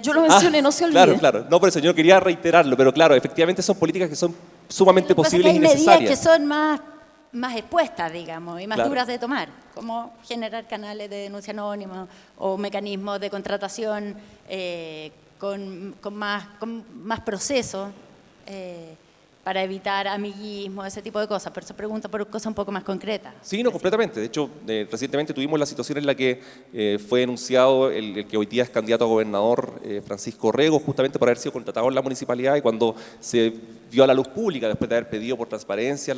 Yo lo mencioné, no se olviden. Claro. No, por eso yo quería reiterarlo, pero claro, efectivamente son políticas que son sumamente posibles y hay necesarias. medidas que son más expuestas, digamos, y más Claro. duras de tomar, como generar canales de denuncia anónima o mecanismos de contratación con más proceso para evitar amiguismo, ese tipo de cosas. Pero se pregunta por cosas un poco más concretas. Sí, no, completamente. De hecho, recientemente tuvimos la situación en la que fue denunciado el que hoy día es candidato a gobernador, Francisco Rego, justamente por haber sido contratado en la municipalidad, y cuando se dio a la luz pública, después de haber pedido por transparencia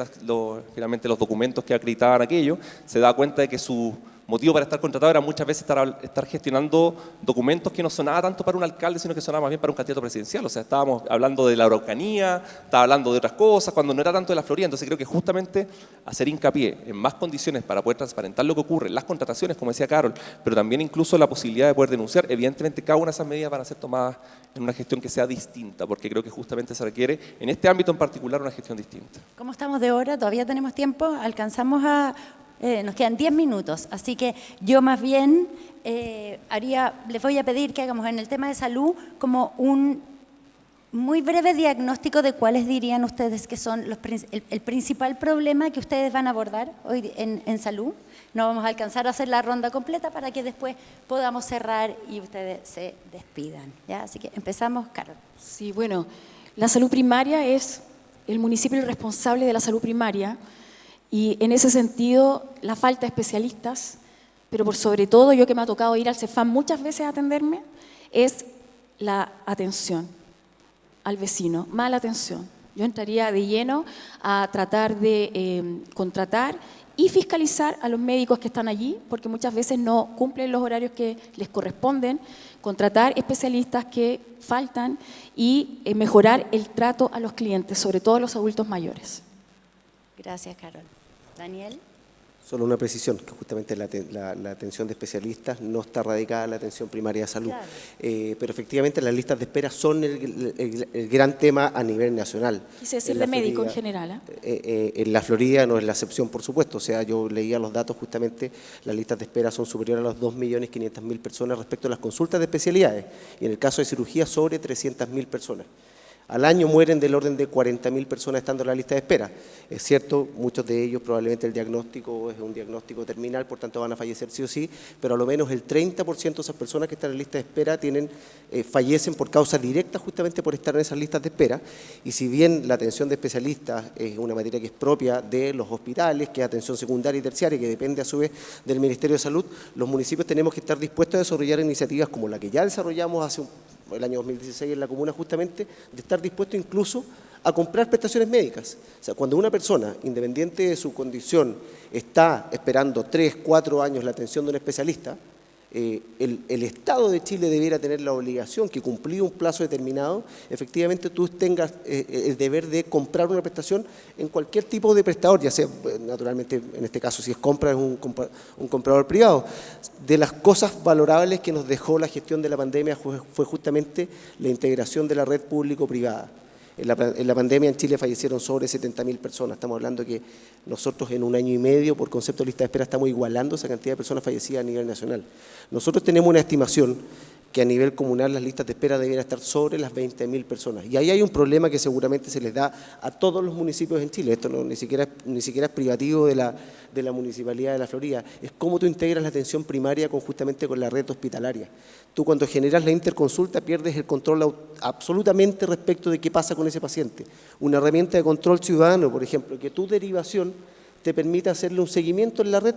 finalmente los documentos que acreditaban aquello, se da cuenta de que su motivo para estar contratado era muchas veces estar gestionando documentos que no sonaba tanto para un alcalde, sino que sonaba más bien para un candidato presidencial. O sea, estábamos hablando de la Araucanía, estaba hablando de otras cosas, cuando no era tanto de la Florida. Entonces creo que justamente hacer hincapié en más condiciones para poder transparentar lo que ocurre, las contrataciones, como decía Carol, pero también incluso la posibilidad de poder denunciar. Evidentemente cada una de esas medidas van a ser tomadas en una gestión que sea distinta, porque creo que justamente se requiere, en este ámbito en particular, una gestión distinta. ¿Cómo estamos de hora? ¿Todavía tenemos tiempo? ¿Alcanzamos a...? Nos quedan 10 minutos, así que yo más bien les voy a pedir que hagamos en el tema de salud como un muy breve diagnóstico de cuáles dirían ustedes que son el principal problema que ustedes van a abordar hoy en salud. No vamos a alcanzar a hacer la ronda completa para que después podamos cerrar y ustedes se despidan, ¿ya? Así que empezamos, Carol. Sí, bueno, la salud primaria es el municipio responsable de la salud primaria. Y en ese sentido, la falta de especialistas, pero por sobre todo, yo que me ha tocado ir al CEFAM muchas veces a atenderme, es la atención al vecino, mala atención. Yo entraría de lleno a tratar de contratar y fiscalizar a los médicos que están allí, porque muchas veces no cumplen los horarios que les corresponden, contratar especialistas que faltan y mejorar el trato a los clientes, sobre todo a los adultos mayores. Gracias, Carol. Daniel. Solo una precisión, que justamente la atención de especialistas no está radicada en la atención primaria de salud. Claro. Pero efectivamente las listas de espera son el gran tema a nivel nacional. Quise decir de médico en general. En la Florida no es la excepción, por supuesto. O sea, yo leía los datos, justamente las listas de espera son superiores a las 2.500.000 personas respecto a las consultas de especialidades. Y en el caso de cirugía, sobre 300.000 personas. Al año mueren del orden de 40.000 personas estando en la lista de espera. Es cierto, muchos de ellos probablemente el diagnóstico es un diagnóstico terminal, por tanto van a fallecer sí o sí, pero a lo menos el 30% de esas personas que están en la lista de espera fallecen por causa directa justamente por estar en esas listas de espera. Y si bien la atención de especialistas es una materia que es propia de los hospitales, que es atención secundaria y terciaria, que depende a su vez del Ministerio de Salud, los municipios tenemos que estar dispuestos a desarrollar iniciativas como la que ya desarrollamos el año 2016 en la comuna, justamente, de estar dispuesto incluso a comprar prestaciones médicas. O sea, cuando una persona, independiente de su condición, está esperando 3, 4 años la atención de un especialista, el Estado de Chile debiera tener la obligación que cumplido un plazo determinado, efectivamente tú tengas el deber de comprar una prestación en cualquier tipo de prestador, ya sea, naturalmente, en este caso, si es compra, es un comprador privado. De las cosas valorables que nos dejó la gestión de la pandemia fue justamente la integración de la red público-privada. En la pandemia en Chile fallecieron sobre 70.000 personas. Estamos hablando que nosotros en un año y medio, por concepto de lista de espera, estamos igualando esa cantidad de personas fallecidas a nivel nacional. Nosotros tenemos una estimación que a nivel comunal las listas de espera debieran estar sobre las 20.000 personas. Y ahí hay un problema que seguramente se les da a todos los municipios en Chile. Esto ni siquiera es privativo de la Municipalidad de La Florida. Es cómo tú integras la atención primaria justamente con la red hospitalaria. Tú cuando generas la interconsulta pierdes el control absolutamente respecto de qué pasa con ese paciente. Una herramienta de control ciudadano, por ejemplo, que tu derivación te permita hacerle un seguimiento en la red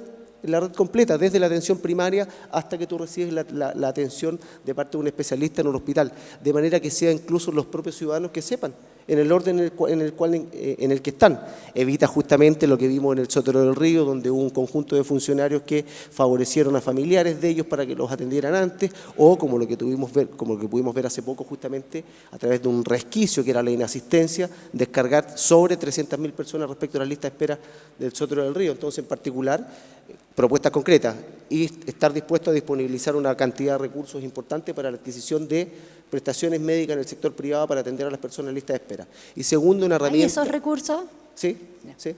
completa, desde la atención primaria hasta que tú recibes la atención de parte de un especialista en un hospital, de manera que sea incluso los propios ciudadanos que sepan en el orden en el que están. Evita justamente lo que vimos en el Sotero del Río, donde hubo un conjunto de funcionarios que favorecieron a familiares de ellos para que los atendieran antes, o como lo que pudimos ver hace poco justamente a través de un resquicio que era la inasistencia, descargar sobre 300.000 personas respecto a la lista de espera del Sotero del Río. Entonces, en particular, propuestas concretas y estar dispuesto a disponibilizar una cantidad de recursos importantes para la adquisición de prestaciones médicas en el sector privado para atender a las personas en lista de espera. Y segundo, una herramienta... ¿Hay esos recursos? Sí, sí.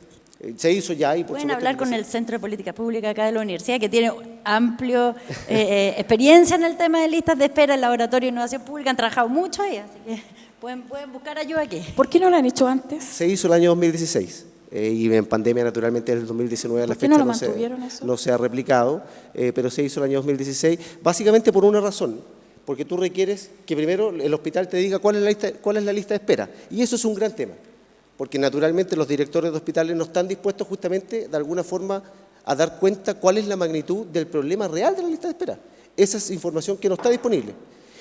Se hizo ya y por Pueden supuesto hablar con el Centro de Política Pública acá de la universidad, que tiene amplia experiencia en el tema de listas de espera, el Laboratorio de Innovación Pública, han trabajado mucho ahí, así que pueden buscar ayuda aquí. ¿Por qué no lo han hecho antes? Se hizo el año 2016. Y en pandemia, naturalmente, desde el 2019 a la ¿Por qué fecha no lo mantuvieron eso? no se ha replicado, pero se hizo el año 2016, básicamente por una razón, porque tú requieres que primero el hospital te diga cuál es la lista de espera, y eso es un gran tema, porque naturalmente los directores de hospitales no están dispuestos justamente, de alguna forma, a dar cuenta cuál es la magnitud del problema real de la lista de espera. Esa es información que no está disponible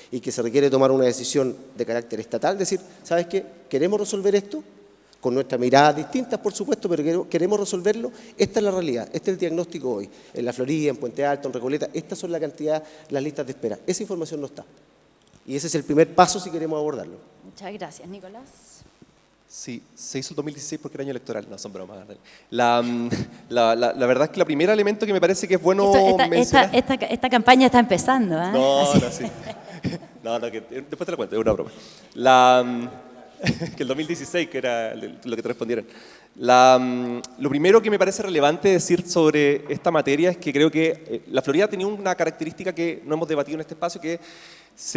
y que se requiere tomar una decisión de carácter estatal, decir, ¿sabes qué? ¿Queremos resolver esto? Con nuestras miradas distintas, por supuesto, pero queremos resolverlo. Esta es la realidad, este es el diagnóstico hoy. En La Florida, en Puente Alto, en Recoleta, estas son la cantidad, las listas de espera. Esa información no está. Y ese es el primer paso si queremos abordarlo. Muchas gracias, Nicolás. Sí, se hizo el 2016 porque era año electoral, no son bromas. La verdad es que el primer elemento que me parece que es bueno mencionar... Esta campaña está empezando, ¿eh? No, sí. No, que después te la cuento, es una broma. Que el 2016, que era lo que te respondieron. Lo primero que me parece relevante decir sobre esta materia es que creo que la Florida tenía una característica que no hemos debatido en este espacio, que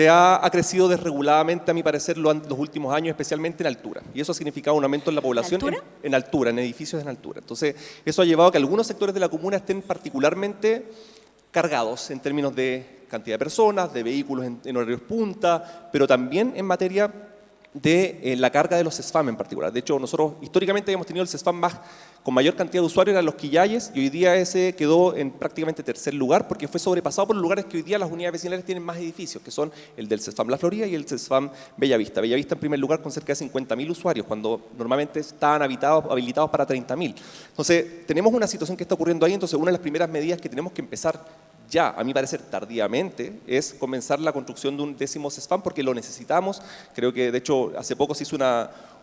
ha crecido desreguladamente, a mi parecer, los últimos años, especialmente en altura. Y eso ha significado un aumento en la población en altura, en edificios en altura. Entonces, eso ha llevado a que algunos sectores de la comuna estén particularmente cargados en términos de cantidad de personas, de vehículos en horarios punta, pero también en materia de la carga de los CESFAM en particular. De hecho, nosotros históricamente habíamos tenido el CESFAM con mayor cantidad de usuarios, eran los Quillayes, y hoy día ese quedó en prácticamente tercer lugar porque fue sobrepasado por los lugares que hoy día las unidades vecinales tienen más edificios, que son el del CESFAM La Florida y el CESFAM Bellavista. Bellavista en primer lugar con cerca de 50.000 usuarios, cuando normalmente estaban habilitados para 30.000. Entonces, tenemos una situación que está ocurriendo ahí, entonces una de las primeras medidas que tenemos que empezar ya, a mi parecer tardíamente, es comenzar la construcción de un 10º CESFAM porque lo necesitamos. Creo que, de hecho, hace poco se hizo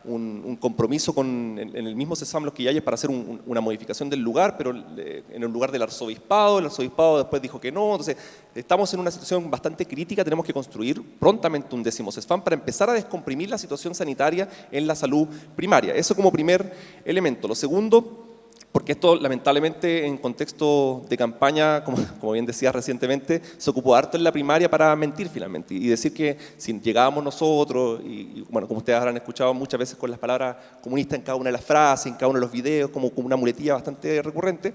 un compromiso en el mismo CESFAM Los Quillayes para hacer una modificación del lugar, pero en el lugar del arzobispado. El arzobispado después dijo que no. Entonces, estamos en una situación bastante crítica. Tenemos que construir prontamente un 10º CESFAM para empezar a descomprimir la situación sanitaria en la salud primaria. Eso como primer elemento. Lo segundo, porque esto lamentablemente en contexto de campaña, como bien decía recientemente, se ocupó harto en la primaria para mentir finalmente y decir que si llegábamos nosotros, y bueno, como ustedes habrán escuchado muchas veces con las palabras comunistas en cada una de las frases, en cada uno de los videos, como una muletilla bastante recurrente,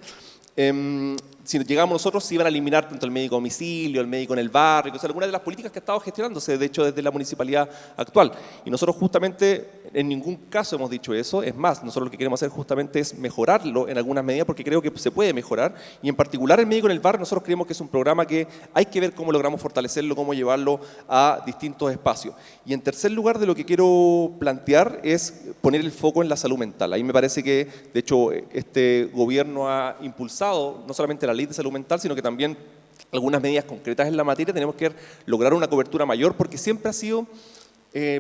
si llegamos nosotros se iban a eliminar tanto el médico a domicilio, el médico en el barrio, o sea, algunas de las políticas que ha estado gestionándose, de hecho, desde la municipalidad actual. Y nosotros justamente en ningún caso hemos dicho eso, es más, nosotros lo que queremos hacer justamente es mejorarlo en algunas medidas porque creo que se puede mejorar, y en particular el médico en el barrio nosotros creemos que es un programa que hay que ver cómo logramos fortalecerlo, cómo llevarlo a distintos espacios. Y en tercer lugar, de lo que quiero plantear es poner el foco en la salud mental. Ahí me parece que, de hecho, este gobierno ha impulsado no solamente la ley de salud mental, sino que también algunas medidas concretas en la materia, tenemos que lograr una cobertura mayor, porque siempre ha sido,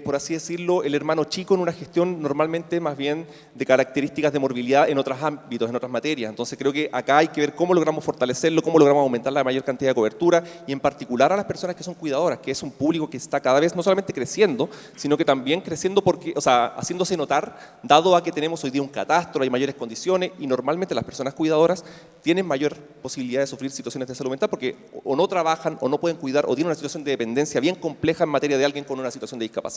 por así decirlo, el hermano chico en una gestión normalmente más bien de características de morbilidad en otros ámbitos, en otras materias. Entonces creo que acá hay que ver cómo logramos fortalecerlo, cómo logramos aumentar la mayor cantidad de cobertura y en particular a las personas que son cuidadoras, que es un público que está cada vez no solamente creciendo, sino que también creciendo porque, o sea, haciéndose notar, dado a que tenemos hoy día un catastro, hay mayores condiciones y normalmente las personas cuidadoras tienen mayor posibilidad de sufrir situaciones de salud mental porque o no trabajan o no pueden cuidar o tienen una situación de dependencia bien compleja en materia de alguien con una situación de discapacidad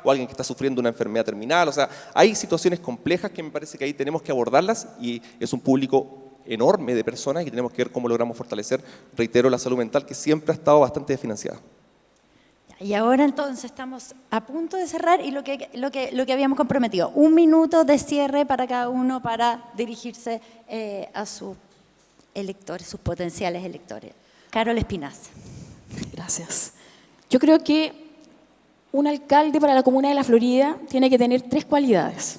o alguien que está sufriendo una enfermedad terminal. O sea, hay situaciones complejas que me parece que ahí tenemos que abordarlas y es un público enorme de personas y tenemos que ver cómo logramos fortalecer, reitero, la salud mental que siempre ha estado bastante desfinanciada. Y ahora entonces estamos a punto de cerrar y lo que habíamos comprometido, 1 minuto de cierre para cada uno para dirigirse a sus electores, sus potenciales electores. Carol Espinaza. Gracias. Yo creo que un alcalde para la comuna de La Florida tiene que tener 3 cualidades.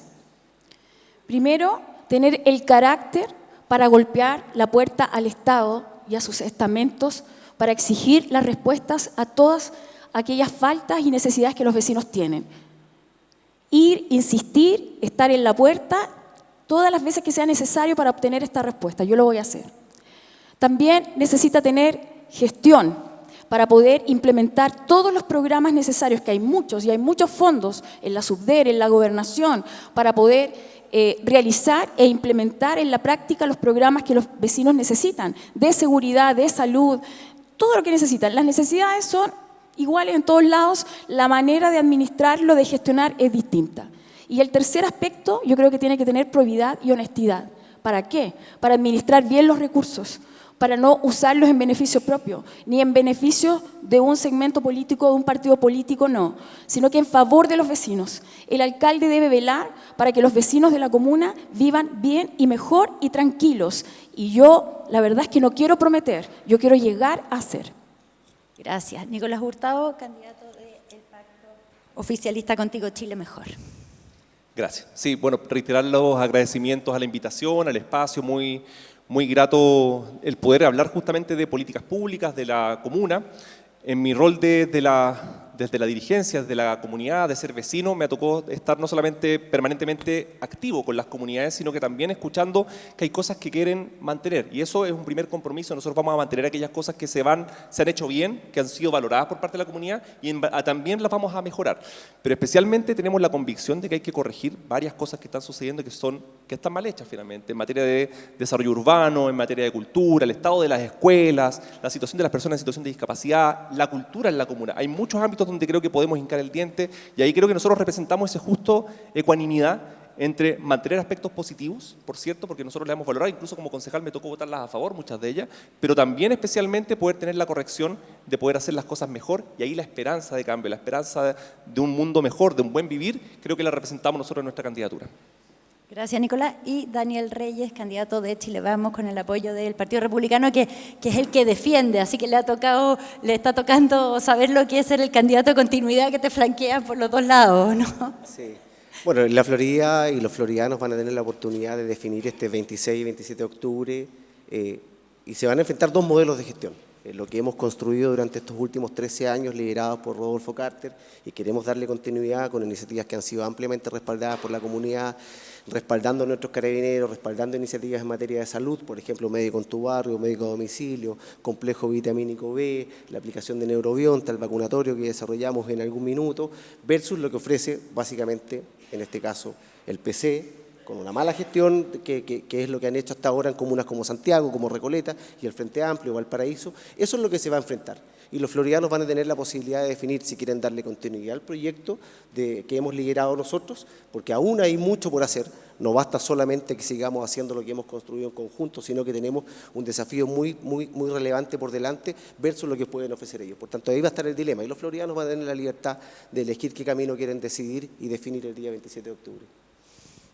Primero, tener el carácter para golpear la puerta al Estado y a sus estamentos para exigir las respuestas a todas aquellas faltas y necesidades que los vecinos tienen. Ir, insistir, estar en la puerta todas las veces que sea necesario para obtener esta respuesta. Yo lo voy a hacer. También necesita tener gestión para poder implementar todos los programas necesarios, que hay muchos, y hay muchos fondos en la Subder, en la Gobernación, para poder realizar e implementar en la práctica los programas que los vecinos necesitan, de seguridad, de salud, todo lo que necesitan. Las necesidades son iguales en todos lados, la manera de administrarlo, de gestionar es distinta. Y el tercer aspecto, yo creo que tiene que tener probidad y honestidad. ¿Para qué? Para administrar bien los recursos, para no usarlos en beneficio propio, ni en beneficio de un segmento político o de un partido político, no, sino que en favor de los vecinos. El alcalde debe velar para que los vecinos de la comuna vivan bien y mejor y tranquilos. Y yo, la verdad es que no quiero prometer, yo quiero llegar a hacer. Gracias. Nicolás Hurtado, candidato del Pacto Oficialista Contigo Chile Mejor. Gracias. Sí, bueno, reiterar los agradecimientos a la invitación, al espacio, muy grato el poder hablar justamente de políticas públicas de la comuna. En mi rol desde la dirigencia, desde la comunidad, de ser vecino, me tocó estar no solamente permanentemente activo con las comunidades, sino que también escuchando que hay cosas que quieren mantener. Y eso es un primer compromiso. Nosotros vamos a mantener aquellas cosas que se han hecho bien, que han sido valoradas por parte de la comunidad y también las vamos a mejorar. Pero especialmente tenemos la convicción de que hay que corregir varias cosas que están sucediendo que están mal hechas finalmente, en materia de desarrollo urbano, en materia de cultura, el estado de las escuelas, la situación de las personas en situación de discapacidad, la cultura en la comuna. Hay muchos ámbitos donde creo que podemos hincar el diente y ahí creo que nosotros representamos esa justo ecuanimidad entre mantener aspectos positivos, por cierto, porque nosotros le hemos valorado, incluso como concejal me tocó votarlas a favor, muchas de ellas, pero también especialmente poder tener la corrección de poder hacer las cosas mejor y ahí la esperanza de cambio, la esperanza de un mundo mejor, de un buen vivir, creo que la representamos nosotros en nuestra candidatura. Gracias, Nicolás. Y Daniel Reyes, candidato de Chile Vamos, con el apoyo del Partido Republicano, que es el que defiende, así que le está tocando saber lo que es ser el candidato de continuidad que te flanquea por los dos lados, ¿no? Sí. Bueno, la Florida y los floridanos van a tener la oportunidad de definir este 26 y 27 de octubre y se van a enfrentar 2 modelos de gestión. Lo que hemos construido durante estos últimos 13 años liderados por Rodolfo Carter y queremos darle continuidad con iniciativas que han sido ampliamente respaldadas por la comunidad, respaldando a nuestros carabineros, respaldando iniciativas en materia de salud, por ejemplo, médico en tu barrio, médico a domicilio, complejo vitamínico B, la aplicación de Neurobionta, el vacunatorio que desarrollamos en algún minuto, versus lo que ofrece básicamente, en este caso, el PC, con una mala gestión, que es lo que han hecho hasta ahora en comunas como Santiago, como Recoleta y el Frente Amplio, Valparaíso. Eso es lo que se va a enfrentar. Y los floridanos van a tener la posibilidad de definir si quieren darle continuidad al proyecto que hemos liderado nosotros, porque aún hay mucho por hacer. No basta solamente que sigamos haciendo lo que hemos construido en conjunto, sino que tenemos un desafío muy relevante por delante versus lo que pueden ofrecer ellos. Por tanto, ahí va a estar el dilema. Y los floridanos van a tener la libertad de elegir qué camino quieren decidir y definir el día 27 de octubre.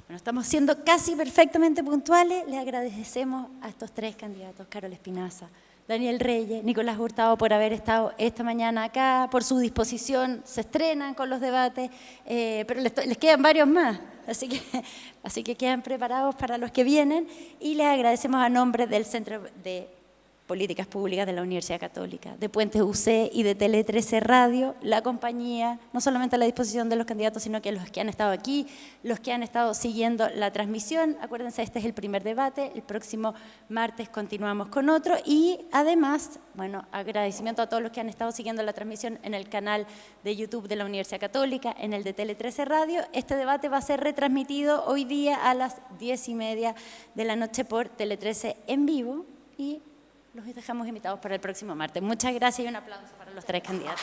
Bueno, estamos siendo casi perfectamente puntuales. Le agradecemos a estos 3 candidatos, Carol Espinaza, Daniel Reyes, Nicolás Hurtado, por haber estado esta mañana acá, por su disposición. Se estrenan con los debates, pero les quedan varios más, así que quedan preparados para los que vienen. Y les agradecemos a nombre del Centro de Políticas Públicas de la Universidad Católica, de Puentes UC y de Tele 13 Radio, la compañía, no solamente a la disposición de los candidatos, sino que los que han estado aquí, los que han estado siguiendo la transmisión. Acuérdense, este es el primer debate, el próximo martes continuamos con otro y además, bueno, agradecimiento a todos los que han estado siguiendo la transmisión en el canal de YouTube de la Universidad Católica, en el de Tele 13 Radio. Este debate va a ser retransmitido hoy día a las 10:30 de la noche por Tele 13 en vivo y los dejamos invitados para el próximo martes. Muchas gracias y un aplauso para los tres candidatos.